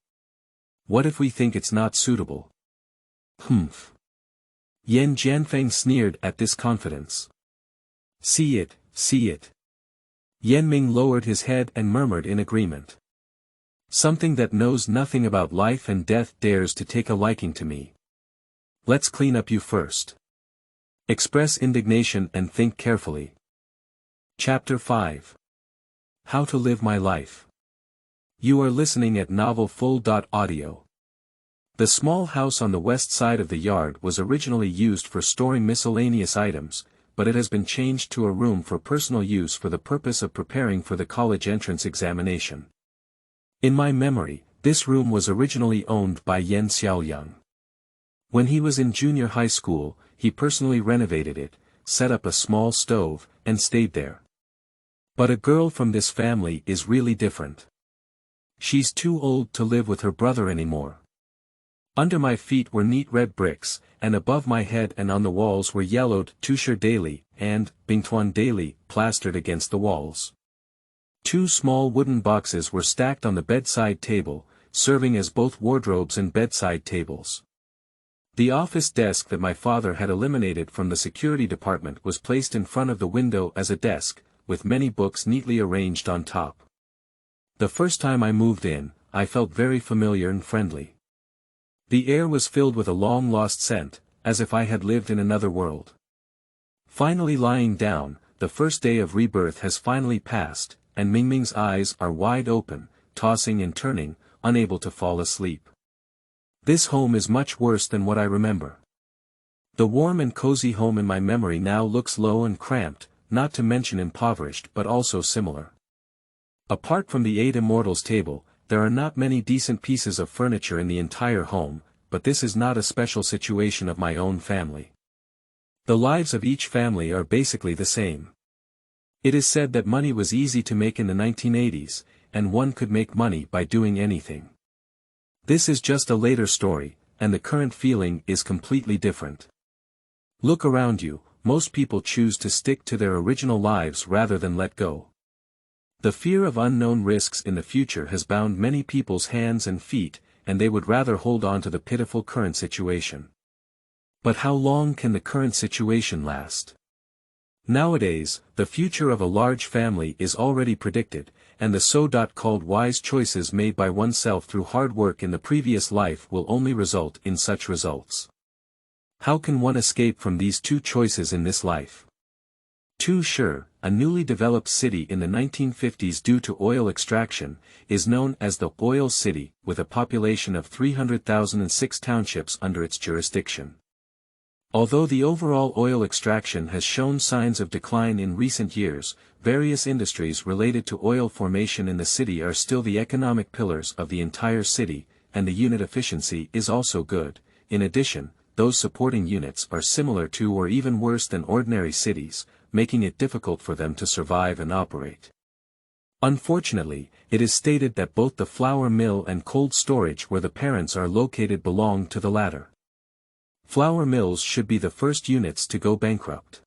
What if we think it's not suitable? Humph. Yan Jianfeng sneered at this confidence. See it. Yan Ming lowered his head and murmured in agreement. Something that knows nothing about life and death dares to take a liking to me. Let's clean up you first. Express indignation and think carefully. Chapter 5. How to Live My Life. You are listening at novelfull.audio. The small house on the west side of the yard was originally used for storing miscellaneous items, but it has been changed to a room for personal use for the purpose of preparing for the college entrance examination. In my memory, this room was originally owned by Yan Xiaoyang. When he was in junior high school, he personally renovated it, set up a small stove, and stayed there. But a girl from this family is really different. She's too old to live with her brother anymore. Under my feet were neat red bricks, and above my head and on the walls were yellowed Tushir Daily and Bingtuan Daily plastered against the walls. 2 small wooden boxes were stacked on the bedside table, serving as both wardrobes and bedside tables. The office desk that my father had eliminated from the security department was placed in front of the window as a desk, with many books neatly arranged on top. The first time I moved in, I felt very familiar and friendly. The air was filled with a long-lost scent, as if I had lived in another world. Finally lying down, the first day of rebirth has finally passed, and Mingming's eyes are wide open, tossing and turning, unable to fall asleep. This home is much worse than what I remember. The warm and cozy home in my memory now looks low and cramped, not to mention impoverished but also similar. Apart from the 8 immortals table, there are not many decent pieces of furniture in the entire home, but this is not a special situation of my own family. The lives of each family are basically the same. It is said that money was easy to make in the 1980s, and one could make money by doing anything. This is just a later story, and the current feeling is completely different. Look around you, most people choose to stick to their original lives rather than let go. The fear of unknown risks in the future has bound many people's hands and feet, and they would rather hold on to the pitiful current situation. But how long can the current situation last? Nowadays, the future of a large family is already predicted, and the so-called wise choices made by oneself through hard work in the previous life will only result in such results. How can one escape from these 2 choices in this life? Tushir, a newly developed city in the 1950s due to oil extraction, is known as the Oil City, with a population of 300,000 and 6 townships under its jurisdiction. Although the overall oil extraction has shown signs of decline in recent years, various industries related to oil formation in the city are still the economic pillars of the entire city, and the unit efficiency is also good. In addition, those supporting units are similar to or even worse than ordinary cities, making it difficult for them to survive and operate. Unfortunately, it is stated that both the flour mill and cold storage where the parents are located belong to the latter. Flour mills should be the first units to go bankrupt.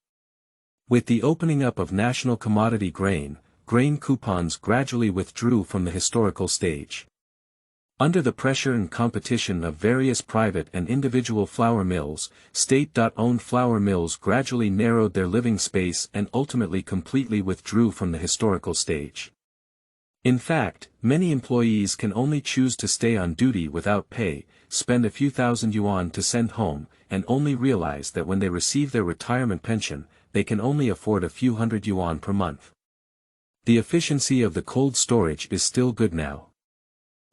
With the opening up of national commodity grain coupons gradually withdrew from the historical stage. Under the pressure and competition of various private and individual flour mills, state-owned flour mills gradually narrowed their living space and ultimately completely withdrew from the historical stage. In fact, many employees can only choose to stay on duty without pay, spend a few thousand yuan to send home, and only realize that when they receive their retirement pension, they can only afford a few hundred yuan per month. The efficiency of the cold storage is still good now.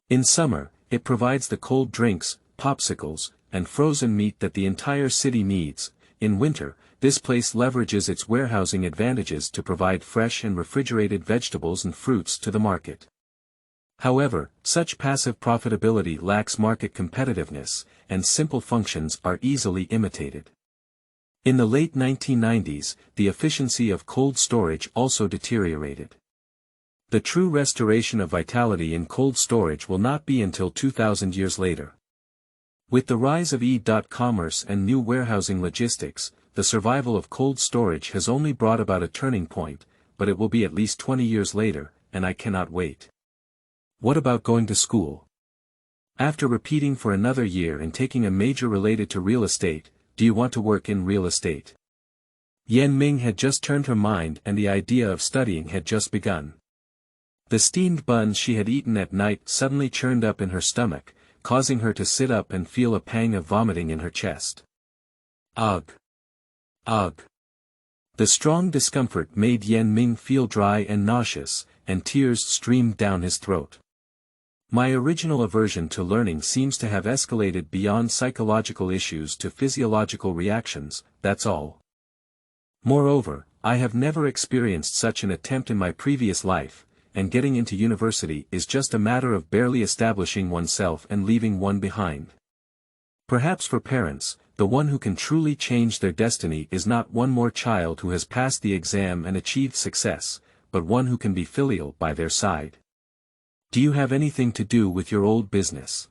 In summer, it provides the cold drinks, popsicles, and frozen meat that the entire city needs. In winter, this place leverages its warehousing advantages to provide fresh and refrigerated vegetables and fruits to the market. However, such passive profitability lacks market competitiveness, and simple functions are easily imitated. In the late 1990s, the efficiency of cold storage also deteriorated. The true restoration of vitality in cold storage will not be until 2,000 years later. With the rise of e-commerce and new warehousing logistics, the survival of cold storage has only brought about a turning point, but it will be at least 20 years later, and I cannot wait. What about going to school? After repeating for another year and taking a major related to real estate, do you want to work in real estate? Yan Ming had just turned her mind and the idea of studying had just begun. The steamed buns she had eaten at night suddenly churned up in her stomach, causing her to sit up and feel a pang of vomiting in her chest. Ugh! Ugh! The strong discomfort made Yan Ming feel dry and nauseous, and tears streamed down his throat. My original aversion to learning seems to have escalated beyond psychological issues to physiological reactions, that's all. Moreover, I have never experienced such an attempt in my previous life, and getting into university is just a matter of barely establishing oneself and leaving one behind. Perhaps for parents, the one who can truly change their destiny is not one more child who has passed the exam and achieved success, but one who can be filial by their side. Do you have anything to do with your old business?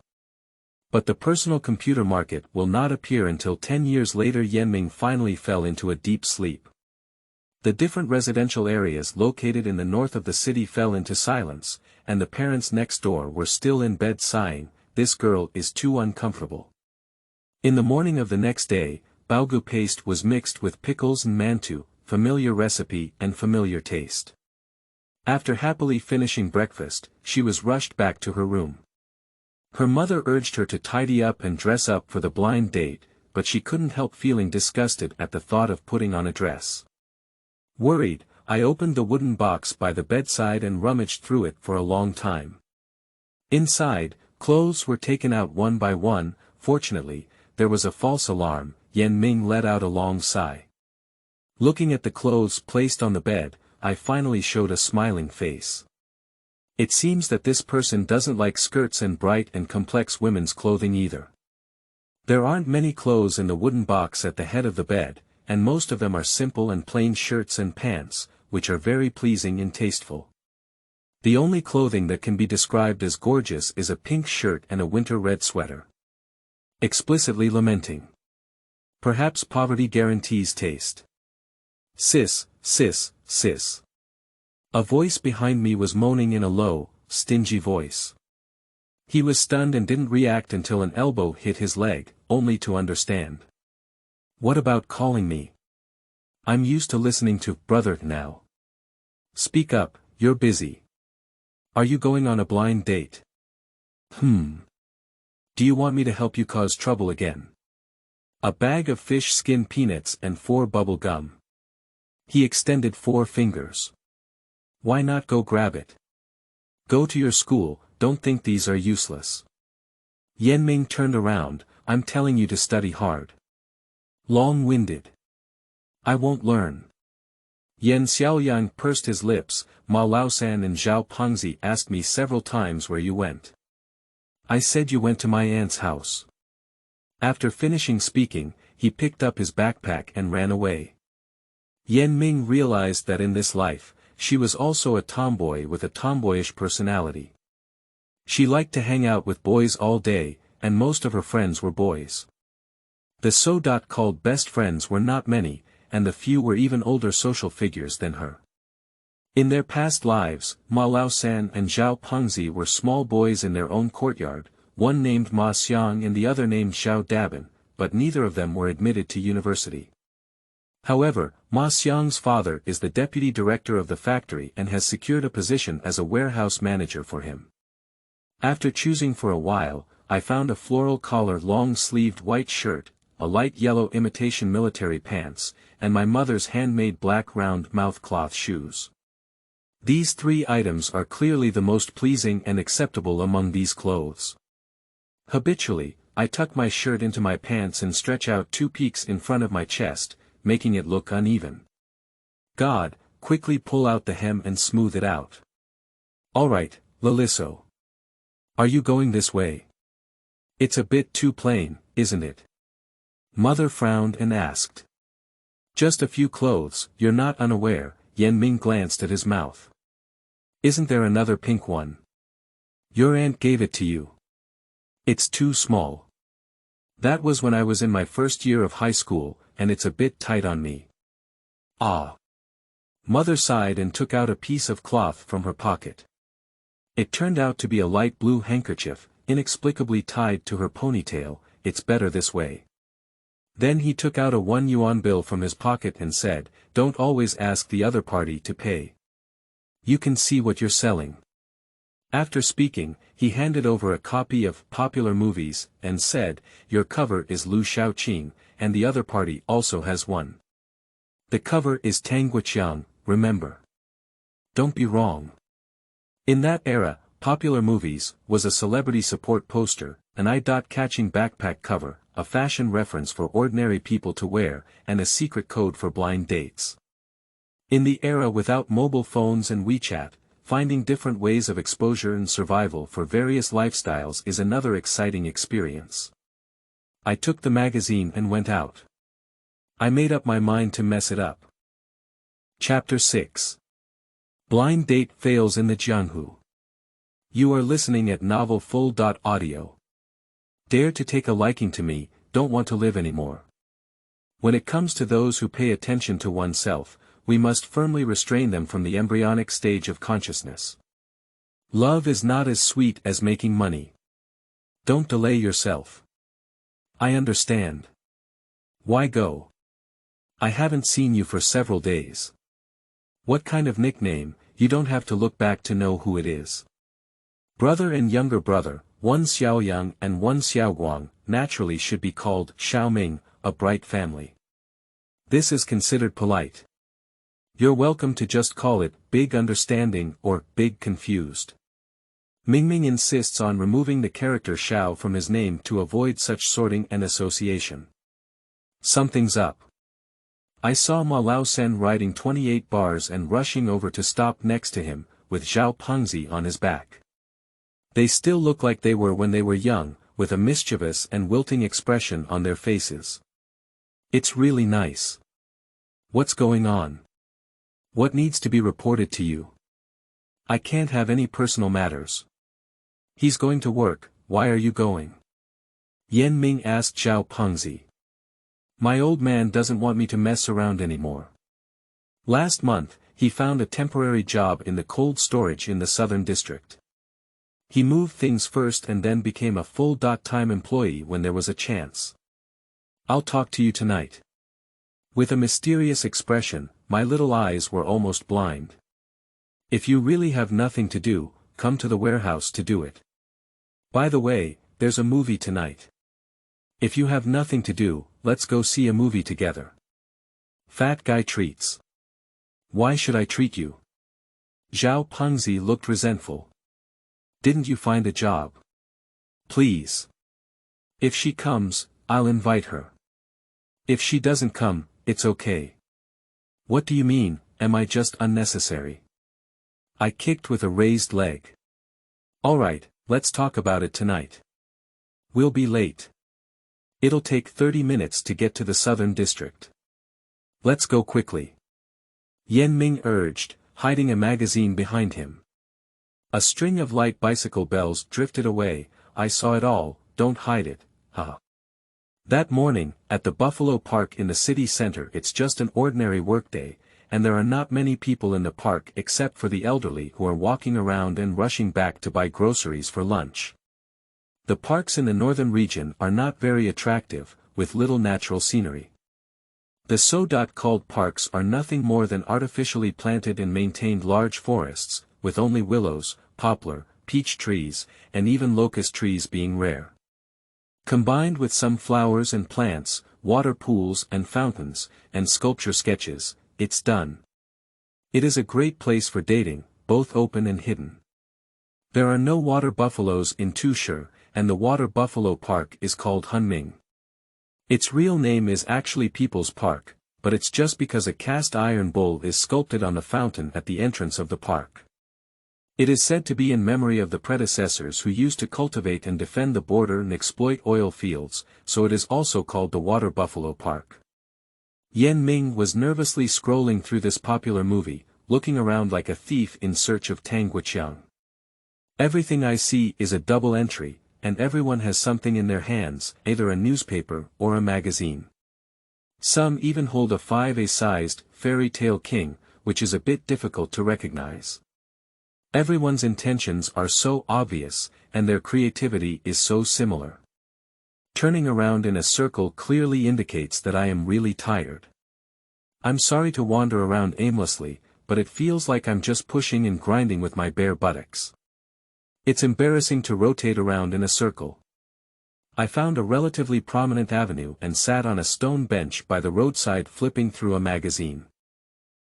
But the personal computer market will not appear until 10 years later. Yan Ming finally fell into a deep sleep. The different residential areas located in the north of the city fell into silence, and the parents next door were still in bed sighing, "This girl is too uncomfortable." In the morning of the next day, baogu paste was mixed with pickles and mantu, familiar recipe and familiar taste. After happily finishing breakfast, she was rushed back to her room. Her mother urged her to tidy up and dress up for the blind date, but she couldn't help feeling disgusted at the thought of putting on a dress. Worried, I opened the wooden box by the bedside and rummaged through it for a long time. Inside, clothes were taken out one by one. Fortunately, there was a false alarm. Yan Ming let out a long sigh. Looking at the clothes placed on the bed, I finally showed a smiling face. It seems that this person doesn't like skirts and bright and complex women's clothing either. There aren't many clothes in the wooden box at the head of the bed, and most of them are simple and plain shirts and pants, which are very pleasing and tasteful. The only clothing that can be described as gorgeous is a pink shirt and a winter red sweater. Explicitly lamenting. Perhaps poverty guarantees taste. Sis, sis, sis. A voice behind me was moaning in a low, stingy voice. He was stunned and didn't react until an elbow hit his leg, only to understand. What about calling me? I'm used to listening to brother now. Speak up, you're busy. Are you going on a blind date? Do you want me to help you cause trouble again? A bag of fish skin peanuts and 4 bubble gum. He extended 4 fingers. Why not go grab it? Go to your school, don't think these are useless. Yan Ming turned around, I'm telling you to study hard. Long-winded. I won't learn. Yan Xiaoyang pursed his lips. Ma Laosan and Zhao Pengzi asked me several times where you went. I said you went to my aunt's house. After finishing speaking, he picked up his backpack and ran away. Yan Ming realized that in this life, she was also a tomboy with a tomboyish personality. She liked to hang out with boys all day, and most of her friends were boys. The so-called best friends were not many, and the few were even older social figures than her. In their past lives, Ma Laosan and Zhao Pengzi were small boys in their own courtyard, one named Ma Xiang and the other named Xiao Dabin, but neither of them were admitted to university. However, Ma Xiang's father is the deputy director of the factory and has secured a position as a warehouse manager for him. After choosing for a while, I found a floral collar long-sleeved white shirt, a light yellow imitation military pants, and my mother's handmade black round mouth cloth shoes. These three items are clearly the most pleasing and acceptable among these clothes. Habitually, I tuck my shirt into my pants and stretch out two peaks in front of my chest, making it look uneven. God, quickly pull out the hem and smooth it out. Alright, Laliso. Are you going this way? It's a bit too plain, isn't it? Mother frowned and asked. Just a few clothes, you're not unaware. Mingming glanced at his mouth. Isn't there another pink one? Your aunt gave it to you. It's too small. That was when I was in my first year of high school, and it's a bit tight on me. Ah. Mother sighed and took out a piece of cloth from her pocket. It turned out to be a light blue handkerchief, inexplicably tied to her ponytail. It's better this way. Then he took out a 1 yuan bill from his pocket and said, don't always ask the other party to pay. You can see what you're selling. After speaking, he handed over a copy of Popular Movies, and said, your cover is Lu Shaoqing, and the other party also has one. The cover is Tang Guoqiang, remember. Don't be wrong. In that era, Popular Movies was a celebrity support poster, an eye-catching backpack cover, a fashion reference for ordinary people to wear, and a secret code for blind dates. In the era without mobile phones and WeChat, finding different ways of exposure and survival for various lifestyles is another exciting experience. I took the magazine and went out. I made up my mind to mess it up. Chapter 6. Blind Date Fails in the Jianghu. You are listening at novelfull.audio. Dare to take a liking to me, don't want to live anymore. When it comes to those who pay attention to oneself, we must firmly restrain them from the embryonic stage of consciousness. Love is not as sweet as making money. Don't delay yourself. I understand. Why go? I haven't seen you for several days. What kind of nickname? You don't have to look back to know who it is. Brother and younger brother, one Xiaoyang and one Xiaoguang, naturally should be called Xiaoming, a bright family. This is considered polite. You're welcome to just call it Big Understanding or Big Confused. Mingming insists on removing the character Xiao from his name to avoid such sorting and association. Something's up. I saw Ma Laosen riding 28 bars and rushing over to stop next to him, with Zhao Pengzi on his back. They still look like they were when they were young, with a mischievous and wilting expression on their faces. It's really nice. What's going on? What needs to be reported to you? I can't have any personal matters. He's going to work, why are you going? Ming asked Zhao Pengzi. My old man doesn't want me to mess around anymore. Last month, he found a temporary job in the cold storage in the southern district. He moved things first and then became a full-time employee when there was a chance. I'll talk to you tonight. With a mysterious expression, my little eyes were almost blind. If you really have nothing to do, come to the warehouse to do it. By the way, there's a movie tonight. If you have nothing to do, let's go see a movie together. Fat guy treats. Why should I treat you? Zhao Pengzi looked resentful. Didn't you find a job? Please. If she comes, I'll invite her. If she doesn't come, it's okay. What do you mean, am I just unnecessary? I kicked with a raised leg. Alright, let's talk about it tonight. We'll be late. It'll take 30 minutes to get to the southern district. Let's go quickly. Ming urged, hiding a magazine behind him. A string of light bicycle bells drifted away. I saw it all, don't hide it, haha. That morning, at the Buffalo Park in the city center, it's just an ordinary workday, and there are not many people in the park except for the elderly who are walking around and rushing back to buy groceries for lunch. The parks in the northern region are not very attractive, with little natural scenery. The so-called parks are nothing more than artificially planted and maintained large forests, with only willows, poplar, peach trees, and even locust trees being rare. Combined with some flowers and plants, water pools and fountains, and sculpture sketches, it's done. It is a great place for dating, both open and hidden. There are no water buffaloes in Tushar, and the water buffalo park is called Hunming. Its real name is actually People's Park, but it's just because a cast iron bull is sculpted on the fountain at the entrance of the park. It is said to be in memory of the predecessors who used to cultivate and defend the border and exploit oil fields, so it is also called the Water Buffalo Park. Yan Ming was nervously scrolling through this popular movie, looking around like a thief in search of Tang Guqiang. Everything I see is a double entry, and everyone has something in their hands, either a newspaper or a magazine. Some even hold a 5A-sized fairy tale king, which is a bit difficult to recognize. Everyone's intentions are so obvious, and their creativity is so similar. Turning around in a circle clearly indicates that I am really tired. I'm sorry to wander around aimlessly, but it feels like I'm just pushing and grinding with my bare buttocks. It's embarrassing to rotate around in a circle. I found a relatively prominent avenue and sat on a stone bench by the roadside flipping through a magazine.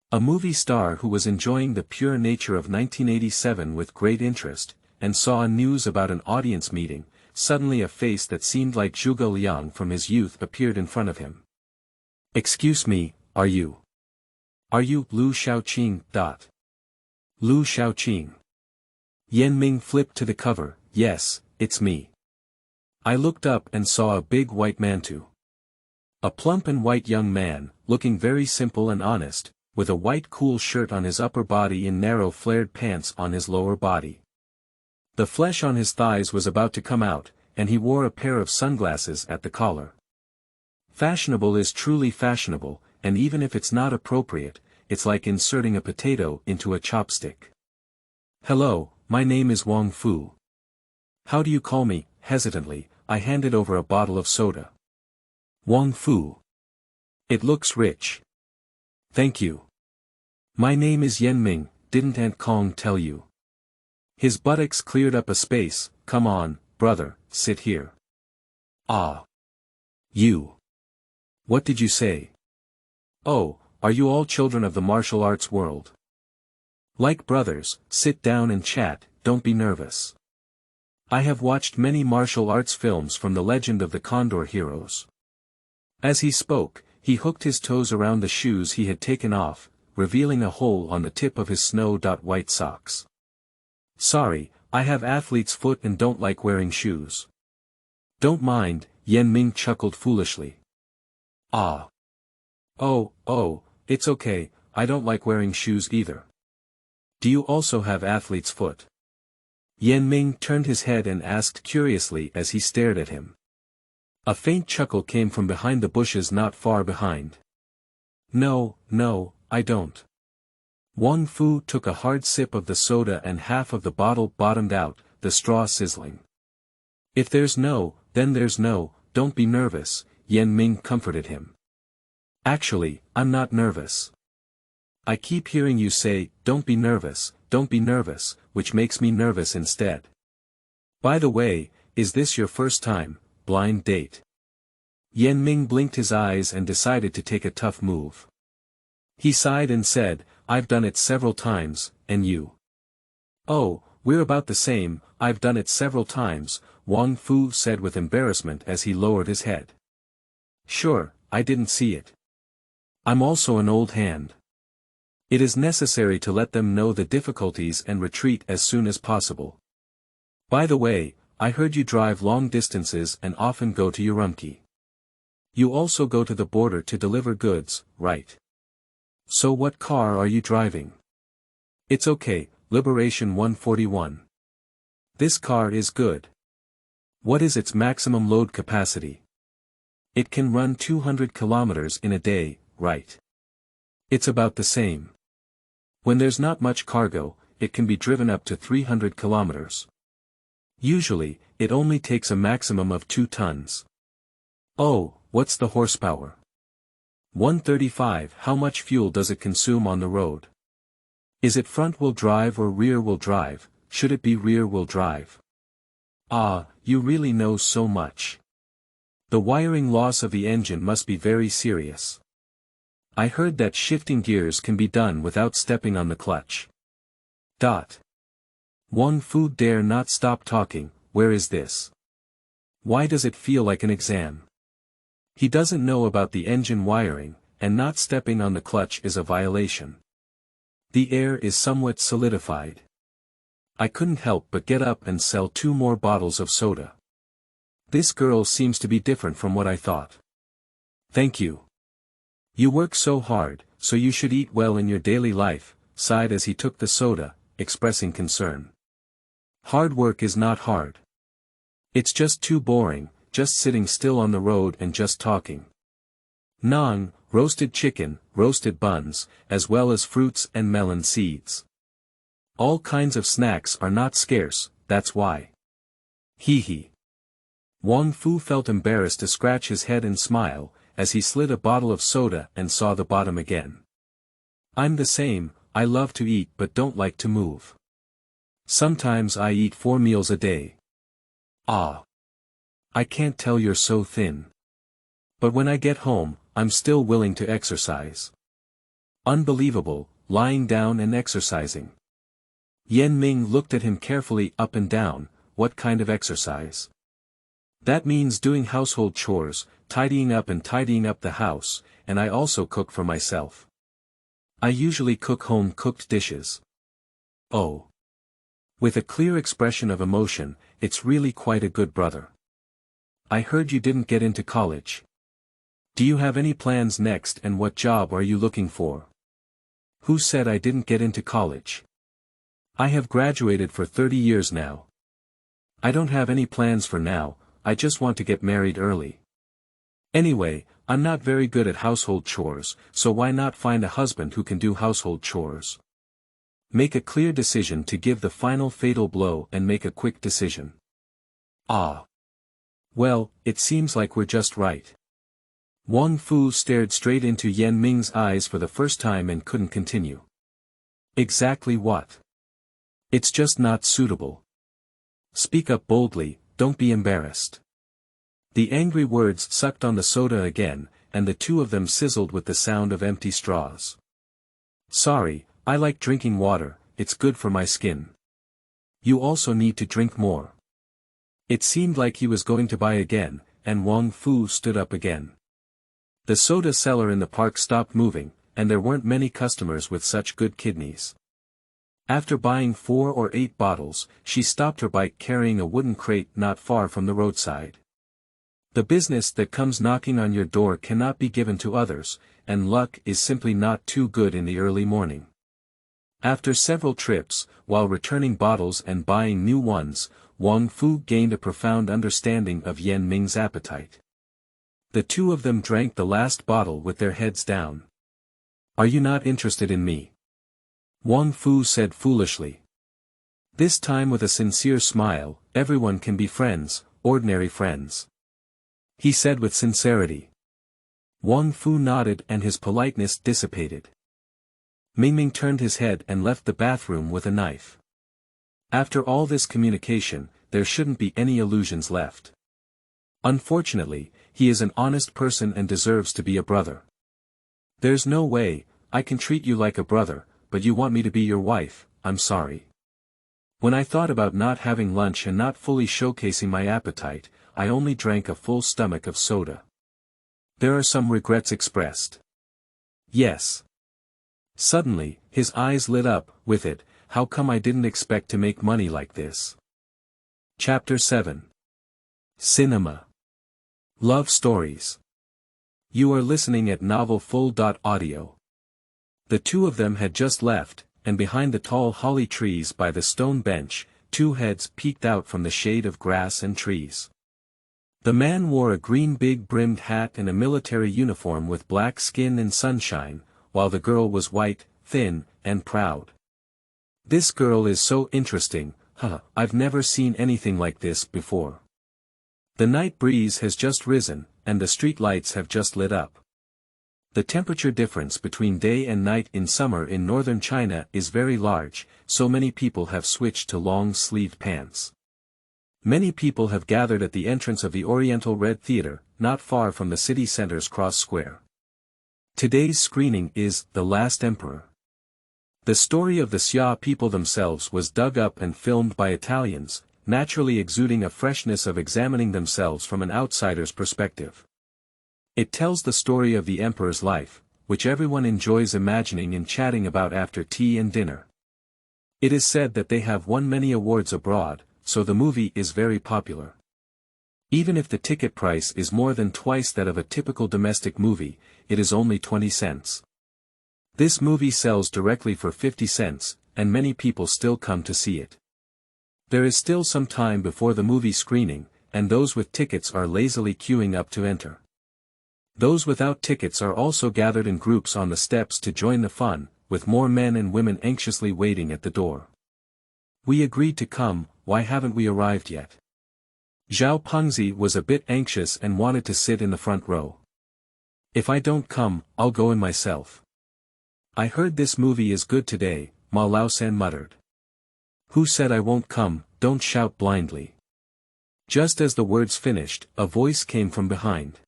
A movie star who was enjoying the pure nature of 1987 with great interest, and saw a news about an audience meeting. Suddenly a face that seemed like Zhuge Liang from his youth appeared in front of him. "Excuse me, are you Lu Shaoqing? Lu Shaoqing." Yan Ming flipped to the cover. "Yes, it's me." I looked up and saw a big white mantu. A plump and white young man, looking very simple and honest, with a white cool shirt on his upper body and narrow flared pants on his lower body. The flesh on his thighs was about to come out, and he wore a pair of sunglasses at the collar. Fashionable is truly fashionable, and even if it's not appropriate, it's like inserting a potato into a chopstick. "Hello, my name is Wang Fu. How do you call me?" Hesitantly, I handed over a bottle of soda. "Wang Fu. It looks rich." "Thank you." "My name is Yan Ming, didn't Aunt Kong tell you?" His buttocks cleared up a space. "Come on, brother, sit here." "Ah. You. What did you say?" "Oh, are you all children of the martial arts world?" "Like brothers, sit down and chat, don't be nervous. I have watched many martial arts films from the legend of the Condor heroes." As he spoke, he hooked his toes around the shoes he had taken off, revealing a hole on the tip of his snow-white socks. "Sorry, I have athlete's foot and don't like wearing shoes." "Don't mind," Yan Ming chuckled foolishly. "Ah. Oh, it's okay, I don't like wearing shoes either." "Do you also have athlete's foot?" Yan Ming turned his head and asked curiously as he stared at him. A faint chuckle came from behind the bushes not far behind. No, I don't." Wang Fu took a hard sip of the soda and half of the bottle bottomed out, the straw sizzling. "If there's no, then there's no, don't be nervous," Yan Ming comforted him. "Actually, I'm not nervous. I keep hearing you say, don't be nervous, which makes me nervous instead. By the way, is this your first time, blind date?" Yan Ming blinked his eyes and decided to take a tough move. He sighed and said, "I've done it several times, and you?" "Oh, we're about the same, I've done it several times," Wang Fu said with embarrassment as he lowered his head. "Sure, I didn't see it. I'm also an old hand. It is necessary to let them know the difficulties and retreat as soon as possible. By the way, I heard you drive long distances and often go to Urumqi. You also go to the border to deliver goods, right? So what car are you driving?" "It's okay, Liberation 141. This car is good." "What is its maximum load capacity?" It can run 200 kilometers in a day, right? It's about the same. When there's not much cargo, it can be driven up to 300 kilometers. Usually, it only takes a maximum of 2 tons. Oh, what's the horsepower? 135. How much fuel does it consume on the road? Is it front-wheel drive or rear-wheel drive? Should it be rear-wheel drive? Ah, you really know so much. The wiring loss of the engine must be very serious. I heard that shifting gears can be done without stepping on the clutch. Wang Fu dare not stop talking. Where is this? Why does it feel like an exam? He doesn't know about the engine wiring, and not stepping on the clutch is a violation. The air is somewhat solidified. I couldn't help but get up and sell 2 more bottles of soda. This girl seems to be different from what I thought. Thank you. You work so hard, so you should eat well in your daily life, sighed as he took the soda, expressing concern. Hard work is not hard. It's just too boring, just sitting still on the road and just talking. Naan, roasted chicken, roasted buns, as well as fruits and melon seeds. All kinds of snacks are not scarce, that's why. Hee hee. Wang Fu felt embarrassed to scratch his head and smile, as he slid a bottle of soda and saw the bottom again. I'm the same, I love to eat but don't like to move. Sometimes I eat 4 meals a day. Ah. I can't tell you're so thin. But when I get home, I'm still willing to exercise. Unbelievable, lying down and exercising. Ming looked at him carefully up and down. What kind of exercise? That means doing household chores, tidying up the house, and I also cook for myself. I usually cook home-cooked dishes. Oh. With a clear expression of emotion, it's really quite a good brother. I heard you didn't get into college. Do you have any plans next and what job are you looking for? Who said I didn't get into college? I have graduated for 30 years now. I don't have any plans for now, I just want to get married early. Anyway, I'm not very good at household chores, so why not find a husband who can do household chores? Make a clear decision to give the final fatal blow and make a quick decision. Ah. Well, it seems like we're just right. Wang Fu stared straight into Ming's eyes for the first time and couldn't continue. Exactly what? It's just not suitable. Speak up boldly, don't be embarrassed. The angry words sucked on the soda again, and the 2 of them sizzled with the sound of empty straws. Sorry, I like drinking water, it's good for my skin. You also need to drink more. It seemed like he was going to buy again, and Wang Fu stood up again. The soda seller in the park stopped moving, and there weren't many customers with such good kidneys. After buying 4 or 8 bottles, she stopped her bike carrying a wooden crate not far from the roadside. The business that comes knocking on your door cannot be given to others, and luck is simply not too good in the early morning. After several trips, while returning bottles and buying new ones, Wang Fu gained a profound understanding of Ming's appetite. The 2 of them drank the last bottle with their heads down. Are you not interested in me? Wang Fu said foolishly. This time with a sincere smile, everyone can be friends, ordinary friends. He said with sincerity. Wang Fu nodded and his politeness dissipated. Mingming turned his head and left the bathroom with a knife. After all this communication, there shouldn't be any illusions left. Unfortunately, he is an honest person and deserves to be a brother. There's no way, I can treat you like a brother, but you want me to be your wife, I'm sorry. When I thought about not having lunch and not fully showcasing my appetite, I only drank a full stomach of soda. There are some regrets expressed. Yes. Suddenly, his eyes lit up, with it, how come I didn't expect to make money like this? Chapter 7. Cinema. Love Stories. You are listening at novelfull.audio. The 2 of them had just left, and behind the tall holly trees by the stone bench, 2 heads peeked out from the shade of grass and trees. The man wore a green big-brimmed hat and a military uniform with black skin and sunshine, while the girl was white, thin, and proud. This girl is so interesting, I've never seen anything like this before. The night breeze has just risen, and the street lights have just lit up. The temperature difference between day and night in summer in northern China is very large, so many people have switched to long-sleeved pants. Many people have gathered at the entrance of the Oriental Red Theater, not far from the city center's Cross Square. Today's screening is The Last Emperor. The story of the Xia people themselves was dug up and filmed by Italians, naturally exuding a freshness of examining themselves from an outsider's perspective. It tells the story of the emperor's life, which everyone enjoys imagining and chatting about after tea and dinner. It is said that they have won many awards abroad, so the movie is very popular. Even if the ticket price is more than twice that of a typical domestic movie, it is only 20 cents. This movie sells directly for 50 cents, and many people still come to see it. There is still some time before the movie screening, and those with tickets are lazily queuing up to enter. Those without tickets are also gathered in groups on the steps to join the fun, with more men and women anxiously waiting at the door. We agreed to come, why haven't we arrived yet? Zhao Pengzi was a bit anxious and wanted to sit in the front row. If I don't come, I'll go in myself. I heard this movie is good today, Ma Laosan muttered. Who said I won't come? Don't shout blindly. Just as the words finished, a voice came from behind.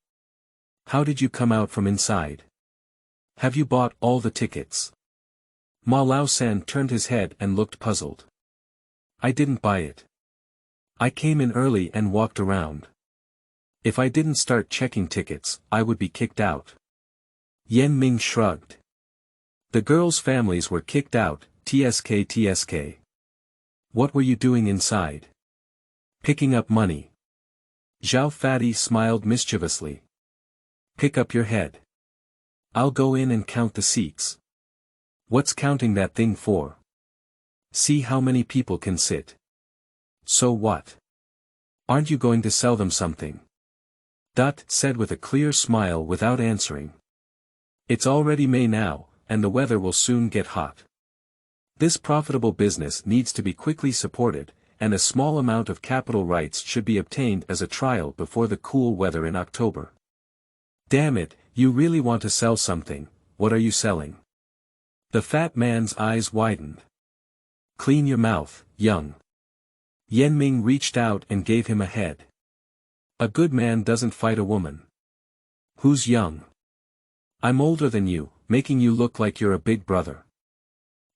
How did you come out from inside? Have you bought all the tickets? Ma Laosan turned his head and looked puzzled. I didn't buy it. I came in early and walked around. If I didn't start checking tickets, I would be kicked out. Ming shrugged. The girls' families were kicked out, tsk. What were you doing inside? Picking up money. Zhao Fatty smiled mischievously. Pick up your head. I'll go in and count the seats. What's counting that thing for? See how many people can sit. So what? Aren't you going to sell them something? Dot said with a clear smile without answering. It's already May now, and the weather will soon get hot. This profitable business needs to be quickly supported, and a small amount of capital rights should be obtained as a trial before the cool weather in October. Damn it, you really want to sell something, what are you selling? The fat man's eyes widened. Clean your mouth, young. Ming reached out and gave him a head. A good man doesn't fight a woman. Who's young? I'm older than you, making you look like you're a big brother.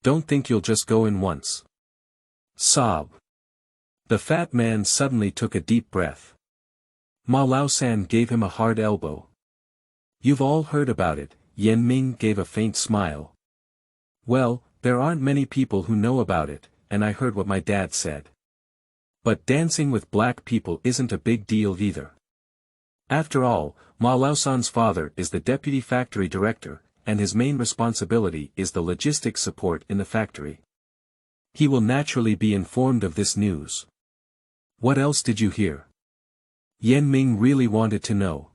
Don't think you'll just go in once. Sob. The fat man suddenly took a deep breath. Ma Laosan gave him a hard elbow. You've all heard about it, Ming gave a faint smile. Well, there aren't many people who know about it, and I heard what my dad said. But dancing with black people isn't a big deal either. After all, Ma Laosan's father is the deputy factory director, and his main responsibility is the logistics support in the factory. He will naturally be informed of this news. What else did you hear? Ming really wanted to know.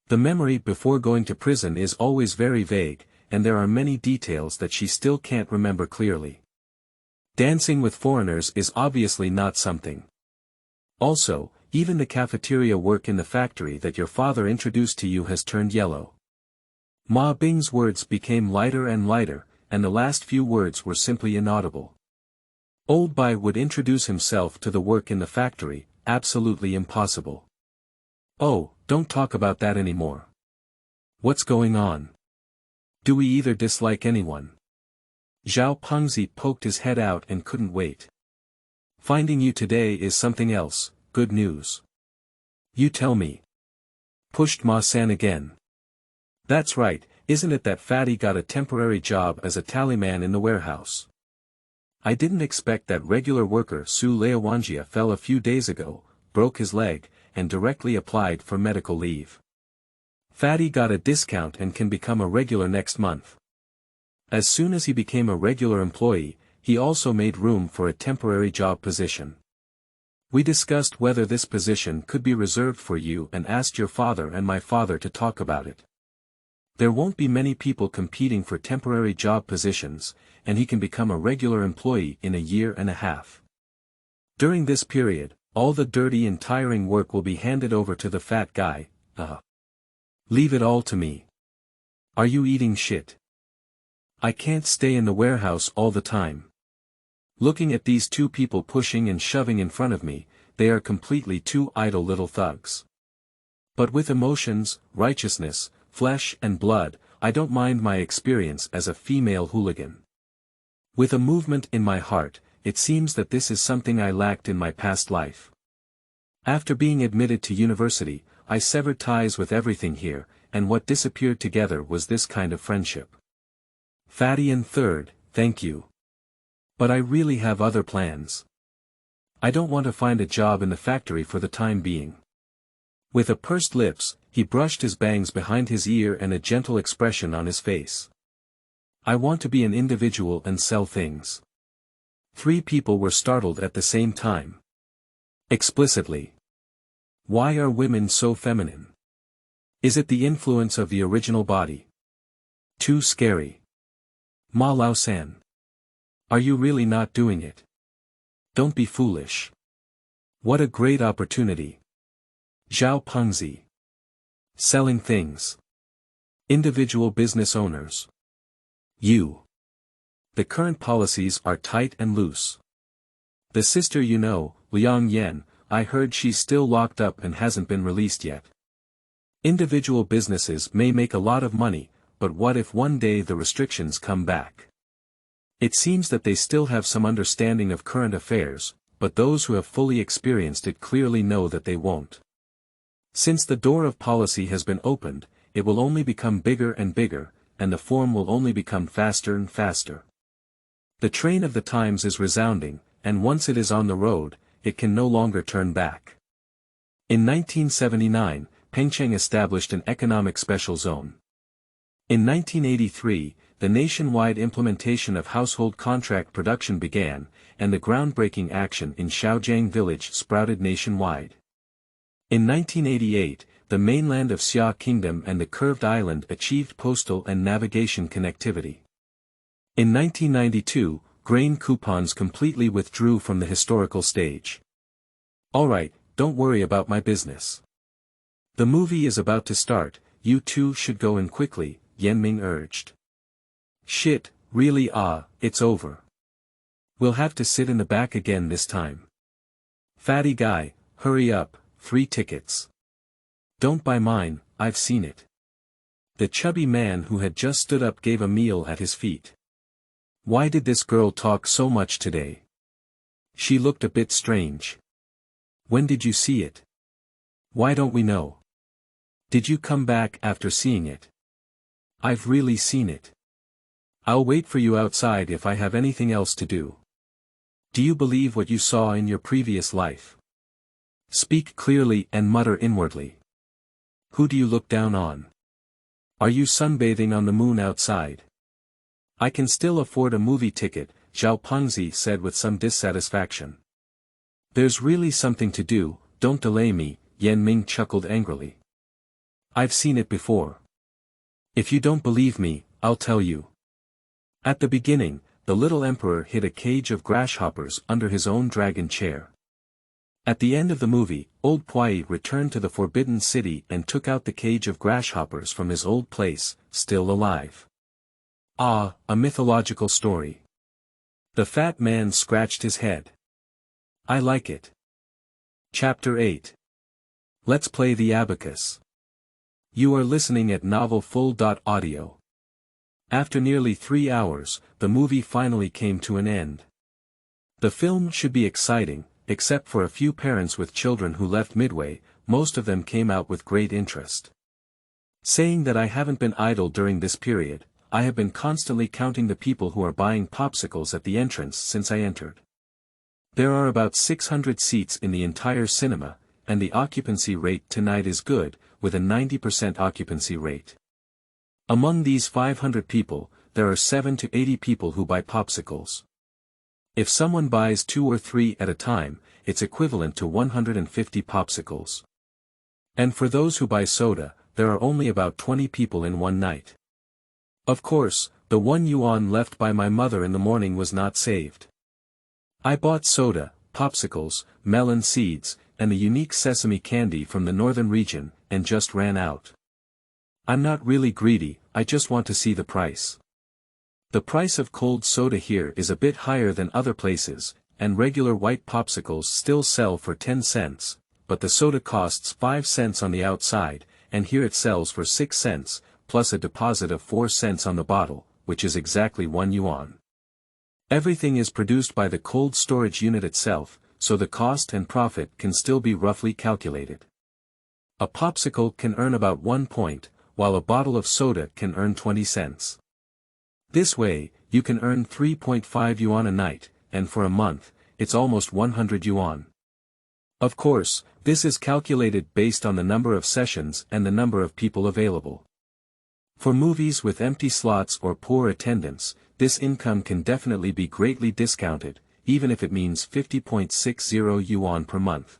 The memory before going to prison is always very vague, and there are many details that she still can't remember clearly. Dancing with foreigners is obviously not something. Also, even the cafeteria work in the factory that your father introduced to you has turned yellow. Ma Bing's words became lighter and lighter, and the last few words were simply inaudible. Old Bai would introduce himself to the work in the factory, absolutely impossible. Oh, don't talk about that anymore. What's going on? Do we either dislike anyone? Zhao Pengzi poked his head out and couldn't wait. Finding you today is something else, good news. You tell me. Pushed Ma San again. That's right, isn't it that Fatty got a temporary job as a tallyman in the warehouse? I didn't expect that regular worker Su Leowanjia fell a few days ago, broke his leg, and directly applied for medical leave. Fatty got a discount and can become a regular next month. As soon as he became a regular employee, he also made room for a temporary job position. We discussed whether this position could be reserved for you and asked your father and my father to talk about it. There won't be many people competing for temporary job positions, and he can become a regular employee in a year and a half. During this period, all the dirty and tiring work will be handed over to the fat guy. Leave it all to me. Are you eating shit? I can't stay in the warehouse all the time. Looking at these two people pushing and shoving in front of me, they are completely two idle little thugs. But with emotions, righteousness, flesh and blood, I don't mind my experience as a female hooligan. With a movement in my heart, it seems that this is something I lacked in my past life. After being admitted to university, I severed ties with everything here, and what disappeared together was this kind of friendship. Fatty and third, thank you. But I really have other plans. I don't want to find a job in the factory for the time being. With a pursed lips, he brushed his bangs behind his ear and a gentle expression on his face. I want to be an individual and sell things. 3 people were startled at the same time. Explicitly. Why are women so feminine? Is it the influence of the original body? Too scary. Ma Lao-san. Are you really not doing it? Don't be foolish. What a great opportunity. Zhao Pengzi. Selling things. Individual business owners. You. The current policies are tight and loose. The sister you know, Liang Yan, I heard she's still locked up and hasn't been released yet. Individual businesses may make a lot of money, but what if one day the restrictions come back? It seems that they still have some understanding of current affairs, but those who have fully experienced it clearly know that they won't. Since the door of policy has been opened, it will only become bigger and bigger, and the form will only become faster and faster. The train of the times is resounding, and once it is on the road, it can no longer turn back. In 1979, Pengcheng established an economic special zone. In 1983, the nationwide implementation of household contract production began, and the groundbreaking action in Shaojiang village sprouted nationwide. In 1988, the mainland of Xia Kingdom and the Curved Island achieved postal and navigation connectivity. In 1992, grain coupons completely withdrew from the historical stage. Alright, don't worry about my business. The movie is about to start, you two should go in quickly, Mingming urged. Shit, really it's over. We'll have to sit in the back again this time. Fatty guy, hurry up, 3 tickets. Don't buy mine, I've seen it. The chubby man who had just stood up gave a meal at his feet. Why did this girl talk so much today? She looked a bit strange. When did you see it? Why don't we know? Did you come back after seeing it? I've really seen it. I'll wait for you outside if I have anything else to do. Do you believe what you saw in your previous life? Speak clearly and mutter inwardly. Who do you look down on? Are you sunbathing on the moon outside? I can still afford a movie ticket, Zhao Pengzi said with some dissatisfaction. There's really something to do, don't delay me, Ming chuckled angrily. I've seen it before. If you don't believe me, I'll tell you. At the beginning, the little emperor hid a cage of grasshoppers under his own dragon chair. At the end of the movie, old Puai returned to the Forbidden City and took out the cage of grasshoppers from his old place, still alive. Ah, a mythological story. The fat man scratched his head. I like it. Chapter 8. Let's play the abacus. You are listening at novelfull.audio. After nearly 3 hours, the movie finally came to an end. The film should be exciting, except for a few parents with children who left midway, most of them came out with great interest. Saying that I haven't been idle during this period, I have been constantly counting the people who are buying popsicles at the entrance since I entered. There are about 600 seats in the entire cinema, and the occupancy rate tonight is good, with a 90% occupancy rate. Among these 500 people, there are 7 to 80 people who buy popsicles. If someone buys 2 or 3 at a time, it's equivalent to 150 popsicles. And for those who buy soda, there are only about 20 people in one night. Of course, the 1 yuan left by my mother in the morning was not saved. I bought soda, popsicles, melon seeds, and the unique sesame candy from the northern region, and just ran out. I'm not really greedy, I just want to see the price. The price of cold soda here is a bit higher than other places, and regular white popsicles still sell for 10 cents, but the soda costs 5 cents on the outside, and here it sells for 6 cents, plus a deposit of 4 cents on the bottle, which is exactly 1 yuan. Everything is produced by the cold storage unit itself, so the cost and profit can still be roughly calculated. A popsicle can earn about 1 point, while a bottle of soda can earn 20 cents. This way, you can earn 3.5 yuan a night, and for a month, it's almost 100 yuan. Of course, this is calculated based on the number of sessions and the number of people available. For movies with empty slots or poor attendance, this income can definitely be greatly discounted, even if it means 50.60 yuan per month.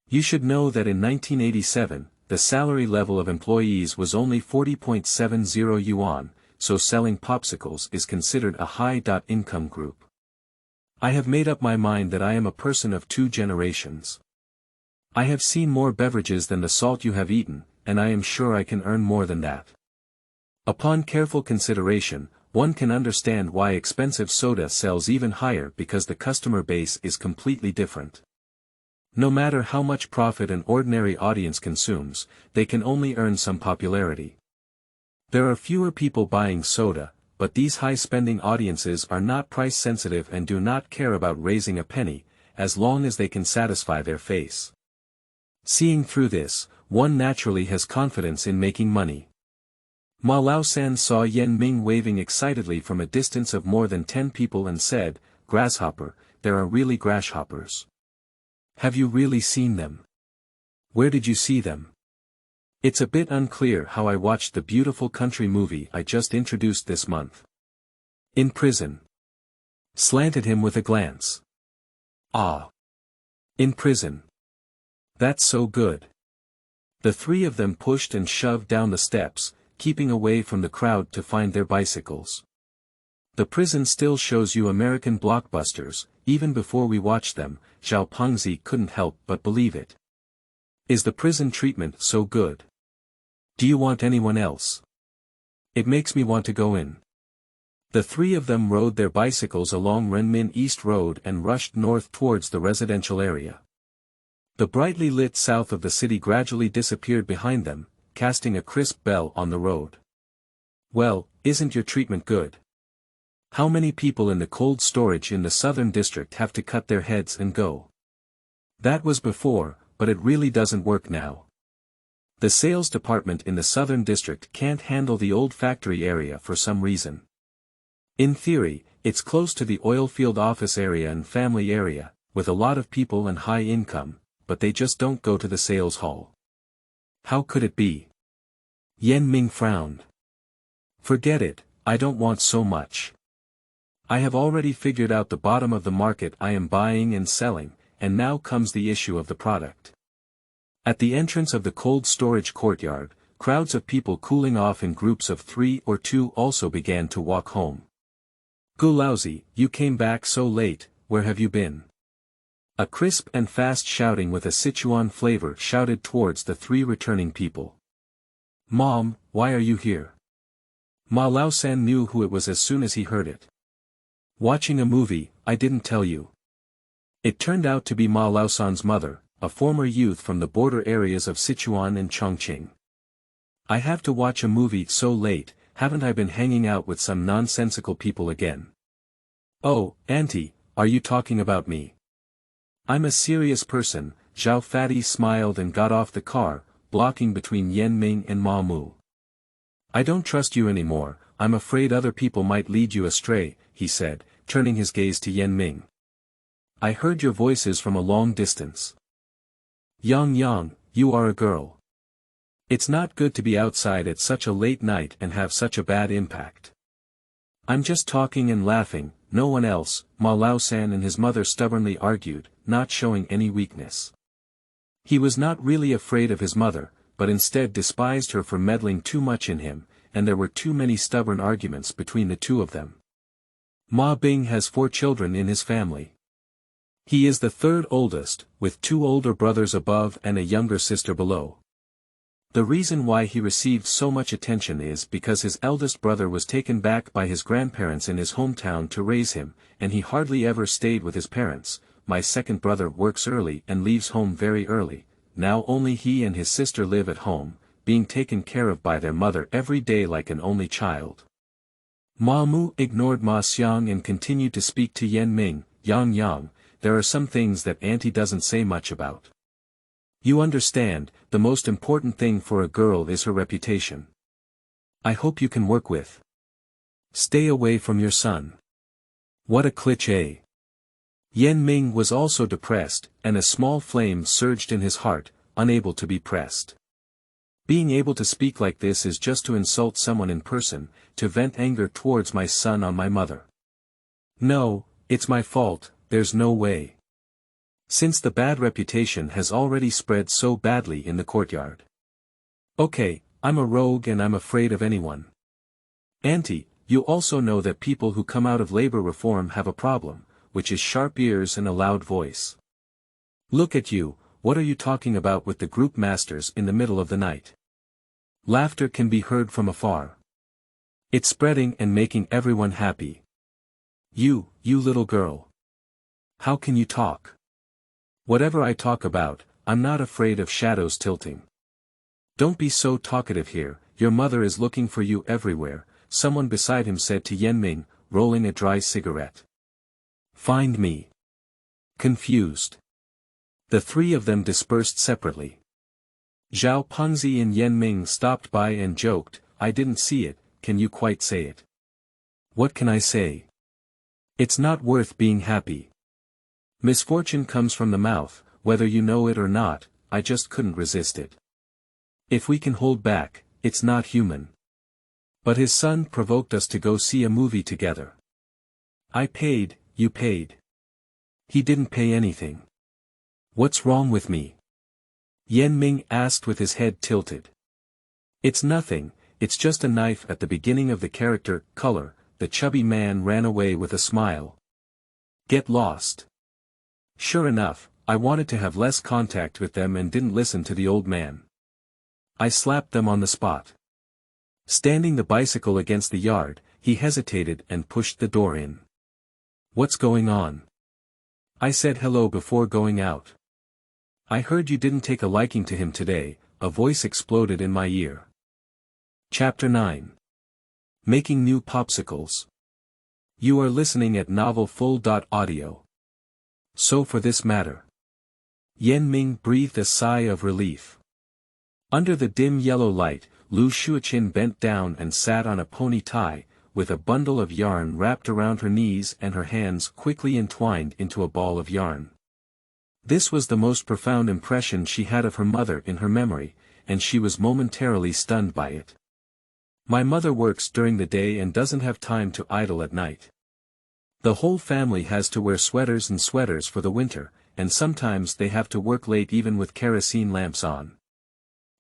You should know that in 1987, the salary level of employees was only 40.70 yuan, so selling popsicles is considered a high-income group. I have made up my mind that I am a person of 2 generations. I have seen more beverages than the salt you have eaten, and I am sure I can earn more than that. Upon careful consideration, one can understand why expensive soda sells even higher because the customer base is completely different. No matter how much profit an ordinary audience consumes, they can only earn some popularity. There are fewer people buying soda, but these high-spending audiences are not price-sensitive and do not care about raising a penny, as long as they can satisfy their face. Seeing through this, one naturally has confidence in making money. Ma Laosan saw Yan Ming waving excitedly from a distance of more than 10 people and said, "Grasshopper, there are really grasshoppers. Have you really seen them? Where did you see them?" It's a bit unclear how I watched the beautiful country movie I just introduced this month. In prison. Slanted him with a glance. Ah. In prison. That's so good. The 3 of them pushed and shoved down the steps, keeping away from the crowd to find their bicycles. The prison still shows you American blockbusters, even before we watch them. Zhao Pengzi couldn't help but believe it. Is the prison treatment so good? Do you want anyone else? It makes me want to go in. The 3 of them rode their bicycles along Renmin East Road and rushed north towards the residential area. The brightly lit south of the city gradually disappeared behind them, casting a crisp bell on the road. Well, isn't your treatment good? How many people in the cold storage in the southern district have to cut their heads and go? That was before, but it really doesn't work now. The sales department in the southern district can't handle the old factory area for some reason. In theory, it's close to the oil field office area and family area, with a lot of people and high income, but they just don't go to the sales hall. How could it be? Yan Ming frowned. Forget it, I don't want so much. I have already figured out the bottom of the market I am buying and selling, and now comes the issue of the product. At the entrance of the cold storage courtyard, crowds of people cooling off in groups of 3 or 2 also began to walk home. "Gu Laozi, you came back so late, where have you been?" A crisp and fast shouting with a Sichuan flavor shouted towards the 3 returning people. "Mom, why are you here?" Ma Laosan knew who it was as soon as he heard it. "Watching a movie, I didn't tell you." It turned out to be Ma Laosan's mother, a former youth from the border areas of Sichuan and Chongqing. "I have to watch a movie so late, haven't I been hanging out with some nonsensical people again?" "Oh, Auntie, are you talking about me?" "I'm a serious person." Zhao Fatty smiled and got off the car, blocking between Yan Ming and Ma Mu. "I don't trust you anymore, I'm afraid other people might lead you astray," he said, turning his gaze to Yan Ming. "I heard your voices from a long distance. Yang, you are a girl. It's not good to be outside at such a late night and have such a bad impact." "I'm just talking and laughing, no one else, Ma Lao-san and his mother stubbornly argued, not showing any weakness. He was not really afraid of his mother, but instead despised her for meddling too much in him, and there were too many stubborn arguments between the two of them. Ma Bing has 4 children in his family. He is the 3rd oldest, with 2 older brothers above and a younger sister below. The reason why he received so much attention is because his eldest brother was taken back by his grandparents in his hometown to raise him, and he hardly ever stayed with his parents. My second brother works early and leaves home very early. Now only he and his sister live at home, being taken care of by their mother every day like an only child. Ma Mu ignored Ma Xiang and continued to speak to Yan Ming. Yang, there are some things that Auntie doesn't say much about. You understand, the most important thing for a girl is her reputation. I hope you can work with. Stay away from your son. What a cliché. Yan Ming was also depressed, and a small flame surged in his heart, unable to be pressed. Being able to speak like this is just to insult someone in person, to vent anger towards my son on my mother. No, it's my fault, there's no way. Since the bad reputation has already spread so badly in the courtyard. Okay, I'm a rogue and I'm afraid of anyone. Auntie, you also know that people who come out of labor reform have a problem, which is sharp ears and a loud voice. Look at you, what are you talking about with the group masters in the middle of the night? Laughter can be heard from afar. It's spreading and making everyone happy. You little girl. How can you talk? Whatever I talk about, I'm not afraid of shadows tilting. Don't be so talkative here, your mother is looking for you everywhere, someone beside him said to Yan Ming, rolling a dry cigarette. Find me. Confused. The 3 of them dispersed separately. Zhao Pengzi and Yan Ming stopped by and joked, I didn't see it, can you quite say it? What can I say? It's not worth being happy. Misfortune comes from the mouth, whether you know it or not, I just couldn't resist it. If we can hold back, it's not human. But his son provoked us to go see a movie together. I paid, you paid. He didn't pay anything. What's wrong with me? Yan Ming asked with his head tilted. It's nothing, it's just a knife at the beginning of the character, color, the chubby man ran away with a smile. Get lost. Sure enough, I wanted to have less contact with them and didn't listen to the old man. I slapped them on the spot. Standing the bicycle against the yard, he hesitated and pushed the door in. What's going on? I said hello before going out. I heard you didn't take a liking to him today, a voice exploded in my ear. Chapter 9. Making New Popsicles. You are listening at novelfull.audio. So for this matter. Yan Ming breathed a sigh of relief. Under the dim yellow light, Lu Shuichin bent down and sat on a pony tie, with a bundle of yarn wrapped around her knees and her hands quickly entwined into a ball of yarn. This was the most profound impression she had of her mother in her memory, and she was momentarily stunned by it. My mother works during the day and doesn't have time to idle at night. The whole family has to wear sweaters for the winter, and sometimes they have to work late even with kerosene lamps on.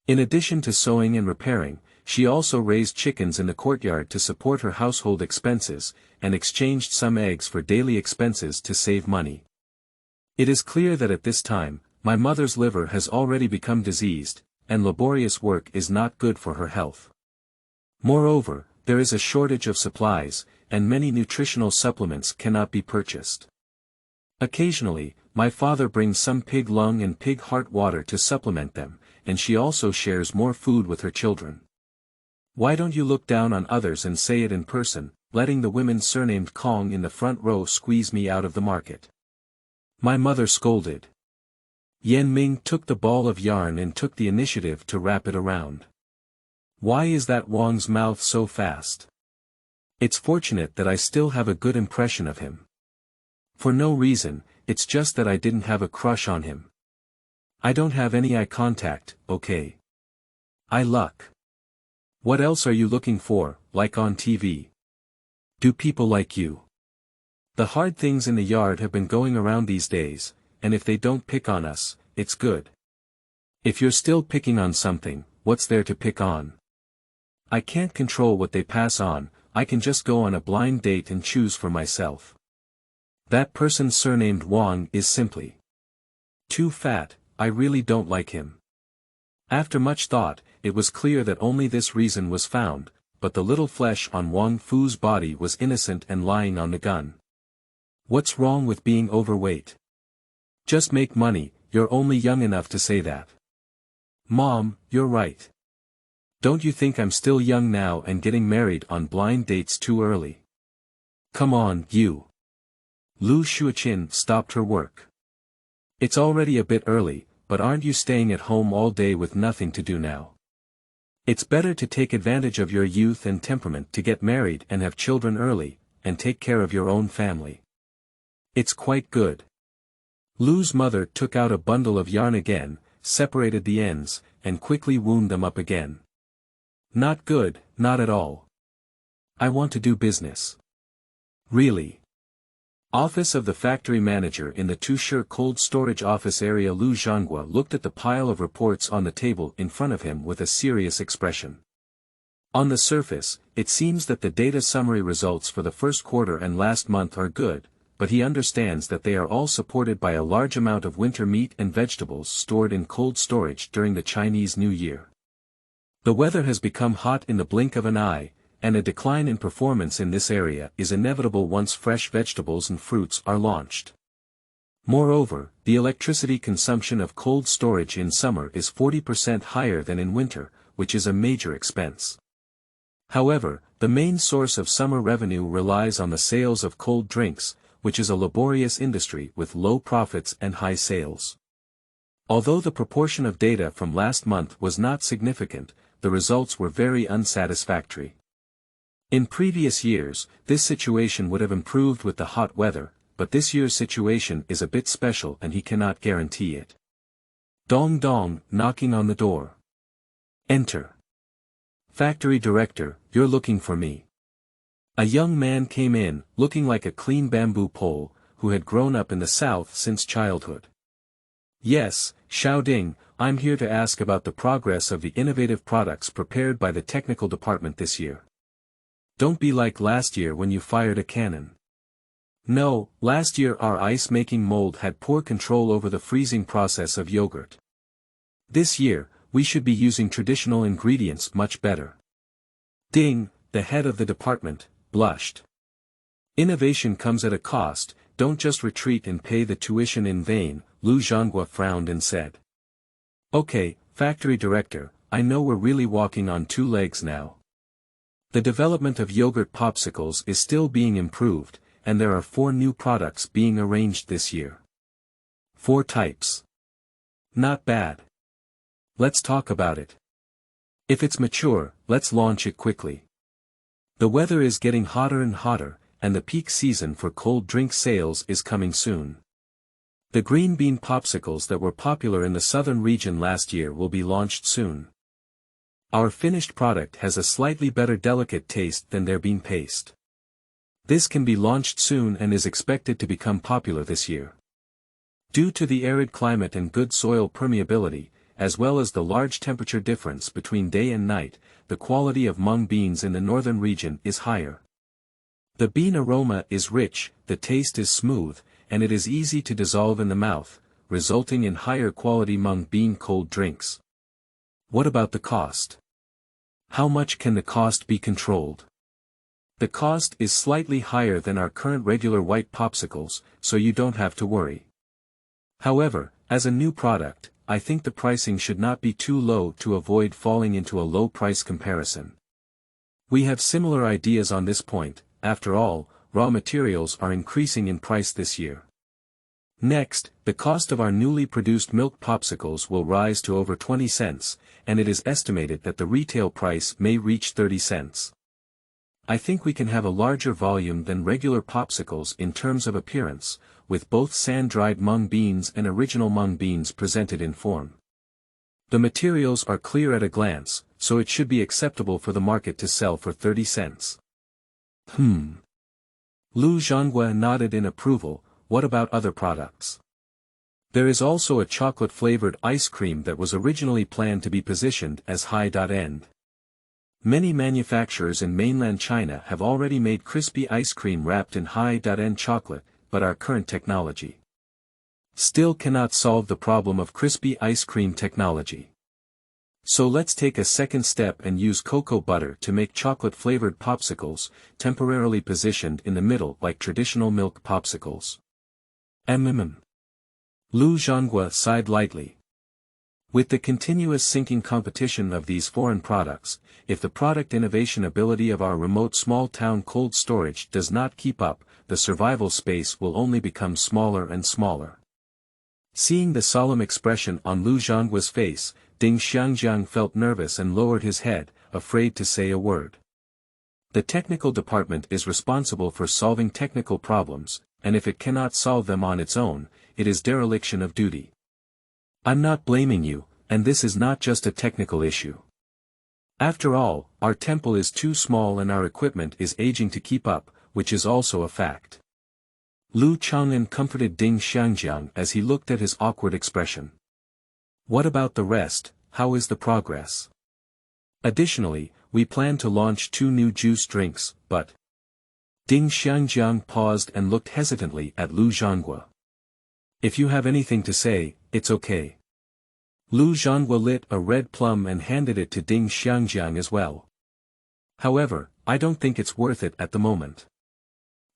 In addition to sewing and repairing, she also raised chickens in the courtyard to support her household expenses, and exchanged some eggs for daily expenses to save money. It is clear that at this time, my mother's liver has already become diseased, and laborious work is not good for her health. Moreover, there is a shortage of supplies, and many nutritional supplements cannot be purchased. Occasionally, my father brings some pig lung and pig heart water to supplement them, and she also shares more food with her children. Why don't you look down on others and say it in person, letting the women surnamed Kong in the front row squeeze me out of the market? My mother scolded. Yan Ming took the ball of yarn and took the initiative to wrap it around. Why is that Wang's mouth so fast? It's fortunate that I still have a good impression of him. For no reason, it's just that I didn't have a crush on him. I don't have any eye contact, okay? I luck. What else are you looking for, like on TV? Do people like you? The hard things in the yard have been going around these days, and if they don't pick on us, it's good. If you're still picking on something, what's there to pick on? I can't control what they pass on, I can just go on a blind date and choose for myself. That person surnamed Wang is simply too fat, I really don't like him. After much thought, it was clear that only this reason was found, but the little flesh on Wang Fu's body was innocent and lying on the gun. What's wrong with being overweight? Just make money, you're only young enough to say that. Mom, you're right. Don't you think I'm still young now and getting married on blind dates too early? Come on, you. Lu Shuqin stopped her work. It's already a bit early, but aren't you staying at home all day with nothing to do now? It's better to take advantage of your youth and temperament to get married and have children early, and take care of your own family. It's quite good. Lu's mother took out a bundle of yarn again, separated the ends, and quickly wound them up again. Not good, not at all. I want to do business. Really? Office of the factory manager in the Tushir cold storage office area. Lu Jianghu looked at the pile of reports on the table in front of him with a serious expression. On the surface, it seems that the data summary results for the first quarter and last month are good, but he understands that they are all supported by a large amount of winter meat and vegetables stored in cold storage during the Chinese New Year. The weather has become hot in the blink of an eye, and a decline in performance in this area is inevitable once fresh vegetables and fruits are launched. Moreover, the electricity consumption of cold storage in summer is 40% higher than in winter, which is a major expense. However, the main source of summer revenue relies on the sales of cold drinks, which is a laborious industry with low profits and high sales. Although the proportion of data from last month was not significant, the results were very unsatisfactory. In previous years, this situation would have improved with the hot weather, but this year's situation is a bit special and he cannot guarantee it. Dong dong, knocking on the door. Enter. Factory director, you're looking for me. A young man came in, looking like a clean bamboo pole, who had grown up in the south since childhood. Yes, Xiaoding, I'm here to ask about the progress of the innovative products prepared by the technical department this year. Don't be like last year when you fired a cannon. No, last year our ice-making mold had poor control over the freezing process of yogurt. This year, we should be using traditional ingredients much better. Ding, the head of the department, blushed. Innovation comes at a cost, don't just retreat and pay the tuition in vain, Lu Jianghu frowned and said. Okay, factory director, I know we're really walking on two legs now. The development of yogurt popsicles is still being improved, and there are 4 new products being arranged this year. 4 types. Not bad. Let's talk about it. If it's mature, let's launch it quickly. The weather is getting hotter and hotter, and the peak season for cold drink sales is coming soon. The green bean popsicles that were popular in the southern region last year will be launched soon. Our finished product has a slightly better delicate taste than their bean paste. This can be launched soon and is expected to become popular this year. Due to the arid climate and good soil permeability, as well as the large temperature difference between day and night, the quality of mung beans in the northern region is higher. The bean aroma is rich, the taste is smooth, and it is easy to dissolve in the mouth, resulting in higher quality mung bean cold drinks. What about the cost? How much can the cost be controlled? The cost is slightly higher than our current regular white popsicles, so you don't have to worry. However, as a new product, I think the pricing should not be too low to avoid falling into a low price comparison. We have similar ideas on this point, after all, raw materials are increasing in price this year. Next, the cost of our newly produced milk popsicles will rise to over 20 cents, and it is estimated that the retail price may reach 30 cents. I think we can have a larger volume than regular popsicles in terms of appearance, with both sand-dried mung beans and original mung beans presented in form. The materials are clear at a glance, so it should be acceptable for the market to sell for 30 cents. Lu Zhanghua nodded in approval. What about other products? There is also a chocolate-flavored ice cream that was originally planned to be positioned as high-end. Many manufacturers in mainland China have already made crispy ice cream wrapped in high-end chocolate, but our current technology still cannot solve the problem of crispy ice cream technology. So let's take a second step and use cocoa butter to make chocolate-flavored popsicles, temporarily positioned in the middle like traditional milk popsicles. Lu Zhanghua sighed lightly. With the continuous sinking competition of these foreign products, if the product innovation ability of our remote small-town cold storage does not keep up, the survival space will only become smaller and smaller. Seeing the solemn expression on Lu Zhanghua's face, Ding Xiangjiang felt nervous and lowered his head, afraid to say a word. The technical department is responsible for solving technical problems, and if it cannot solve them on its own, it is dereliction of duty. I'm not blaming you, and this is not just a technical issue. After all, our temple is too small and our equipment is aging to keep up, which is also a fact. Lu Chang'an comforted Ding Xiangjiang as he looked at his awkward expression. What about the rest? How is the progress? Additionally, we plan to launch 2 new juice drinks, but... Ding Xiangjiang paused and looked hesitantly at Lu Zhanghua. If you have anything to say, it's okay. Lu Zhanghua lit a red plum and handed it to Ding Xiangjiang as well. However, I don't think it's worth it at the moment.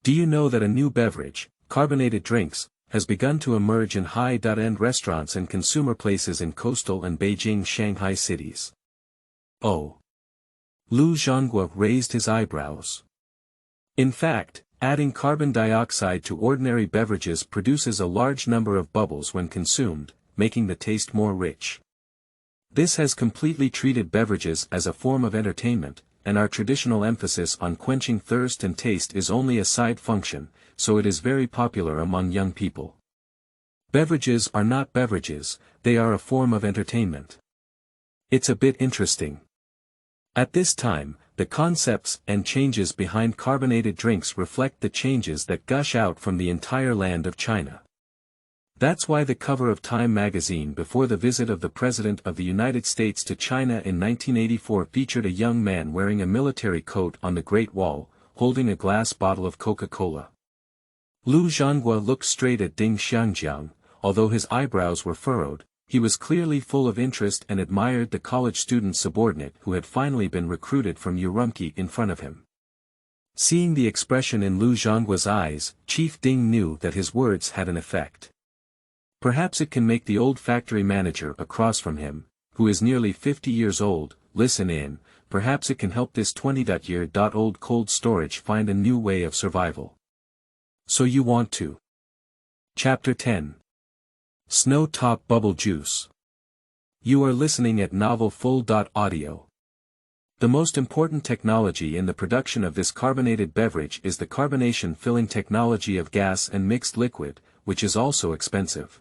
Do you know that a new beverage, carbonated drinks, has begun to emerge in high-end restaurants and consumer places in coastal and Beijing, Shanghai cities? Oh. Lu Zhanghua raised his eyebrows. In fact, adding carbon dioxide to ordinary beverages produces a large number of bubbles when consumed, making the taste more rich. This has completely treated beverages as a form of entertainment, and our traditional emphasis on quenching thirst and taste is only a side function, so it is very popular among young people. Beverages are not beverages, they are a form of entertainment. It's a bit interesting. At this time, the concepts and changes behind carbonated drinks reflect the changes that gush out from the entire land of China. That's why the cover of Time magazine before the visit of the President of the United States to China in 1984 featured a young man wearing a military coat on the Great Wall, holding a glass bottle of Coca-Cola. Lu Zhanghua looked straight at Ding Xiangjiang. Although his eyebrows were furrowed, he was clearly full of interest and admired the college student subordinate who had finally been recruited from Urumqi in front of him. Seeing the expression in Lu Zhanghua's eyes, Chief Ding knew that his words had an effect. Perhaps it can make the old factory manager across from him, who is nearly 50 years old, listen in. Perhaps it can help this 20-year-old cold storage find a new way of survival. So you want to. Chapter 10. Snow Top Bubble Juice. You are listening at Novel Full.audio. The most important technology in the production of this carbonated beverage is the carbonation filling technology of gas and mixed liquid, which is also expensive.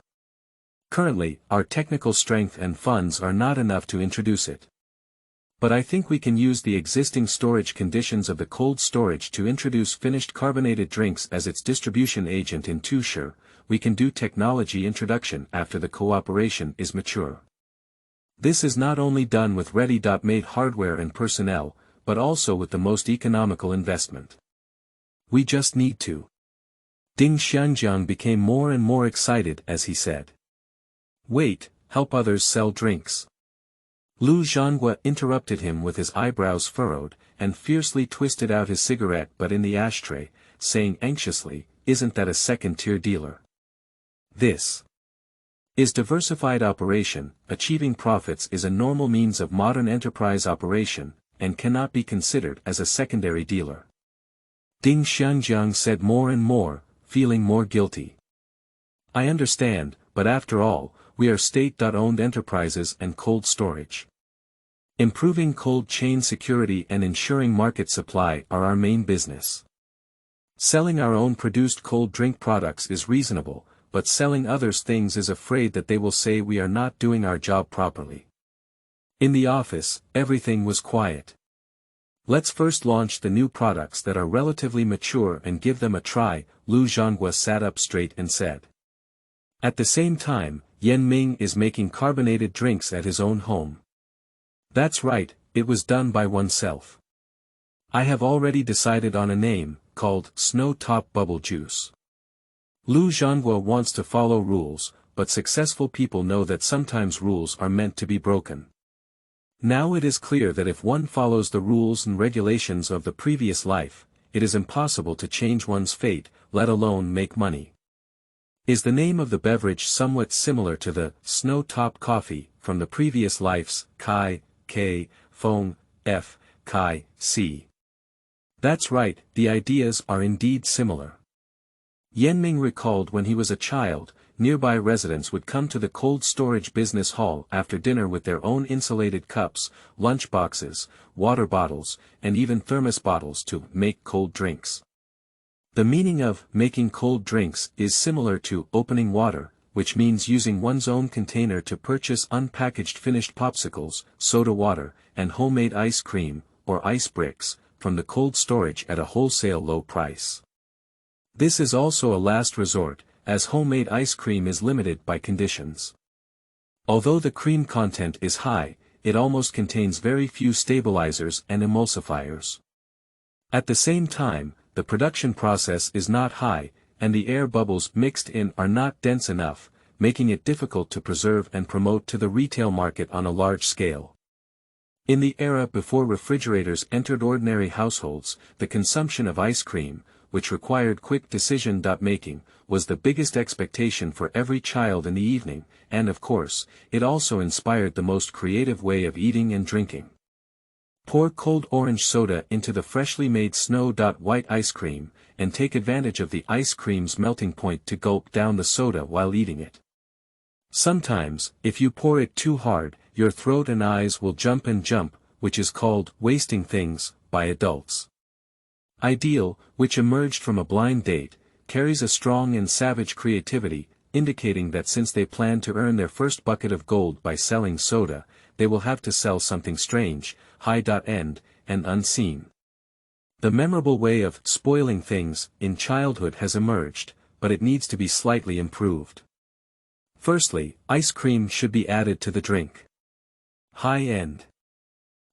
Currently, our technical strength and funds are not enough to introduce it. But I think we can use the existing storage conditions of the cold storage to introduce finished carbonated drinks as its distribution agent in Tusher. We can do technology introduction after the cooperation is mature. This is not only done with ready-made hardware and personnel, but also with the most economical investment. We just need to. Ding Xiangjiang became more and more excited as he said. Wait, help others sell drinks. Lu Zhanghua interrupted him with his eyebrows furrowed, and fiercely twisted out his cigarette butt in the ashtray, saying anxiously, isn't that a second-tier dealer? This is diversified operation. Achieving profits is a normal means of modern enterprise operation, and cannot be considered as a secondary dealer. Ding Xiangjiang said more and more, feeling more guilty. I understand, but after all, we are state-owned enterprises and cold storage. Improving cold chain security and ensuring market supply are our main business. Selling our own produced cold drink products is reasonable, but selling others things is afraid that they will say we are not doing our job properly. In the office, everything was quiet. Let's first launch the new products that are relatively mature and give them a try, Lu Zhanghua sat up straight and said. At the same time, Ming is making carbonated drinks at his own home. That's right, it was done by oneself. I have already decided on a name, called Snow Top Bubble Juice. Lu Zhanghua wants to follow rules, but successful people know that sometimes rules are meant to be broken. Now it is clear that if one follows the rules and regulations of the previous life, it is impossible to change one's fate, let alone make money. Is the name of the beverage somewhat similar to the Snow Top Coffee from the previous lives, Kai, K, Feng, F, Kai, C? That's right, the ideas are indeed similar. Ming recalled when he was a child, nearby residents would come to the cold storage business hall after dinner with their own insulated cups, lunch boxes, water bottles, and even thermos bottles to make cold drinks. The meaning of making cold drinks is similar to opening water, which means using one's own container to purchase unpackaged finished popsicles, soda water, and homemade ice cream, or ice bricks, from the cold storage at a wholesale low price. This is also a last resort, as homemade ice cream is limited by conditions. Although the cream content is high, it almost contains very few stabilizers and emulsifiers. At the same time, the production process is not high, and the air bubbles mixed in are not dense enough, making it difficult to preserve and promote to the retail market on a large scale. In the era before refrigerators entered ordinary households, the consumption of ice cream, which required quick decision-making, was the biggest expectation for every child in the evening, and of course, it also inspired the most creative way of eating and drinking. Pour cold orange soda into the freshly made snow-white ice cream, and take advantage of the ice cream's melting point to gulp down the soda while eating it. Sometimes, if you pour it too hard, your throat and eyes will jump, which is called wasting things by adults. Ideal, which emerged from a blind date, carries a strong and savage creativity, indicating that since they plan to earn their first bucket of gold by selling soda, they will have to sell something strange, high-end, and unseen. The memorable way of spoiling things in childhood has emerged, but it needs to be slightly improved. Firstly, ice cream should be added to the drink. High-end.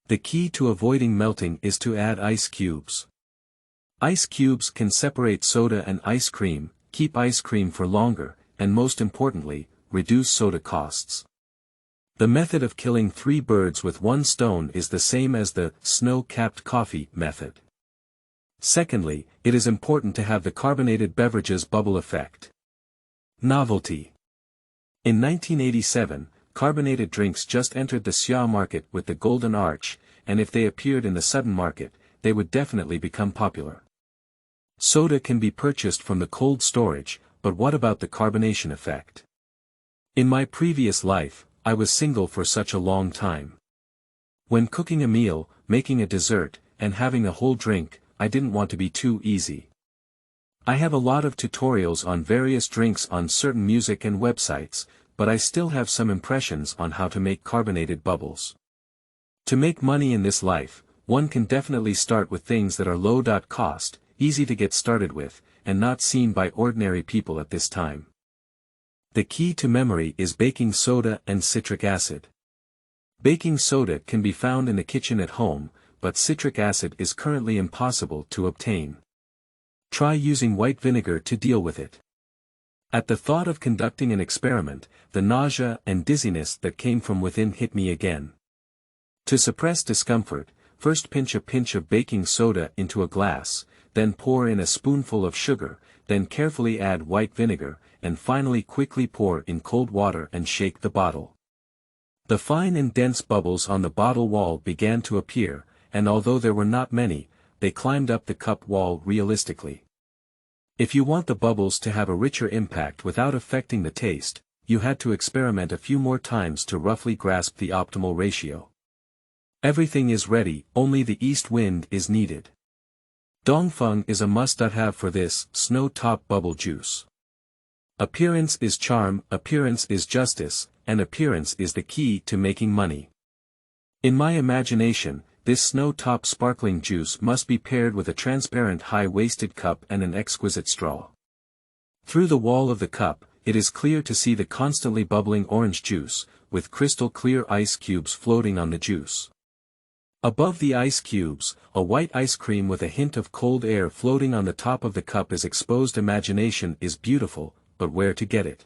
The key to avoiding melting is to add ice cubes. Ice cubes can separate soda and ice cream, keep ice cream for longer, and most importantly, reduce soda costs. The method of killing 3 birds with 1 stone is the same as the snow-capped coffee method. Secondly, it is important to have the carbonated beverages bubble effect. Novelty. In 1987, carbonated drinks just entered the Xia market with the Golden Arch, and if they appeared in the Sudden market, they would definitely become popular. Soda can be purchased from the cold storage, but what about the carbonation effect? In my previous life, I was single for such a long time. When cooking a meal, making a dessert, and having a whole drink, I didn't want to be too easy. I have a lot of tutorials on various drinks on certain music and websites, but I still have some impressions on how to make carbonated bubbles. To make money in this life, one can definitely start with things that are low-cost, easy to get started with, and not seen by ordinary people at this time. The key to memory is baking soda and citric acid. Baking soda can be found in the kitchen at home, but citric acid is currently impossible to obtain. Try using white vinegar to deal with it. At the thought of conducting an experiment, the nausea and dizziness that came from within hit me again. To suppress discomfort, first pinch a pinch of baking soda into a glass, then pour in a spoonful of sugar, then carefully add white vinegar, and finally quickly pour in cold water and shake the bottle. The fine and dense bubbles on the bottle wall began to appear, and although there were not many, they climbed up the cup wall realistically. If you want the bubbles to have a richer impact without affecting the taste, you had to experiment a few more times to roughly grasp the optimal ratio. Everything is ready, only the east wind is needed. Dongfeng is a must-have for this Snow Top Bubble Juice. Appearance is charm, appearance is justice, and appearance is the key to making money. In my imagination, this snow-top sparkling juice must be paired with a transparent high-waisted cup and an exquisite straw. Through the wall of the cup, it is clear to see the constantly bubbling orange juice, with crystal-clear ice cubes floating on the juice. Above the ice cubes, a white ice cream with a hint of cold air floating on the top of the cup is exposed. Imagination is beautiful, but where to get it?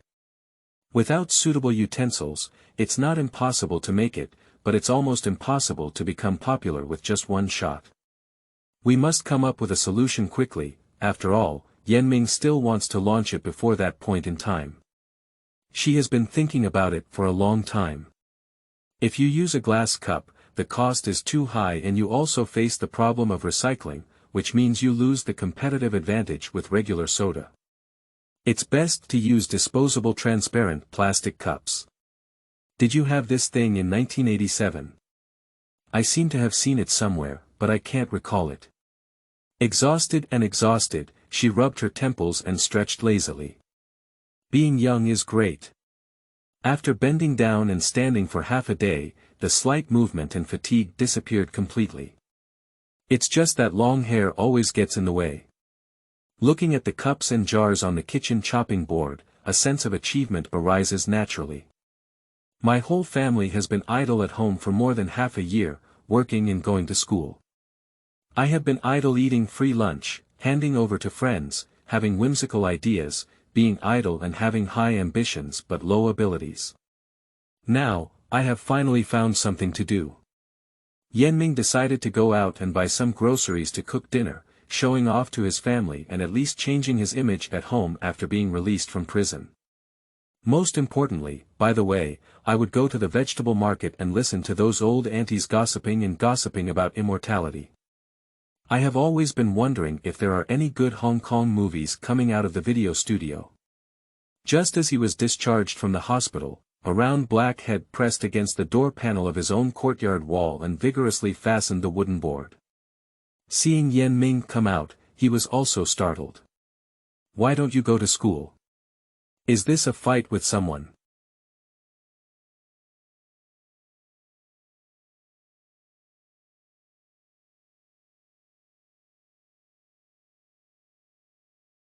Without suitable utensils, it's not impossible to make it, but it's almost impossible to become popular with just one shot. We must come up with a solution quickly. After all, Mingming still wants to launch it before that point in time. She has been thinking about it for a long time. If you use a glass cup, the cost is too high and you also face the problem of recycling, which means you lose the competitive advantage with regular soda. It's best to use disposable transparent plastic cups. Did you have this thing in 1987? I seem to have seen it somewhere, but I can't recall it. Exhausted and exhausted, she rubbed her temples and stretched lazily. Being young is great. After bending down and standing for half a day, the slight movement and fatigue disappeared completely. It's just that long hair always gets in the way. Looking at the cups and jars on the kitchen chopping board, a sense of achievement arises naturally. My whole family has been idle at home for more than half a year, working and going to school. I have been idle eating free lunch, handing over to friends, having whimsical ideas, being idle and having high ambitions but low abilities. Now, I have finally found something to do. Mingming decided to go out and buy some groceries to cook dinner, showing off to his family and at least changing his image at home after being released from prison. Most importantly, by the way, I would go to the vegetable market and listen to those old aunties gossiping about immortality. I have always been wondering if there are any good Hong Kong movies coming out of the video studio. Just as he was discharged from the hospital, a round black head pressed against the door panel of his own courtyard wall and vigorously fastened the wooden board. Seeing Mingming come out, he was also startled. Why don't you go to school? Is this a fight with someone?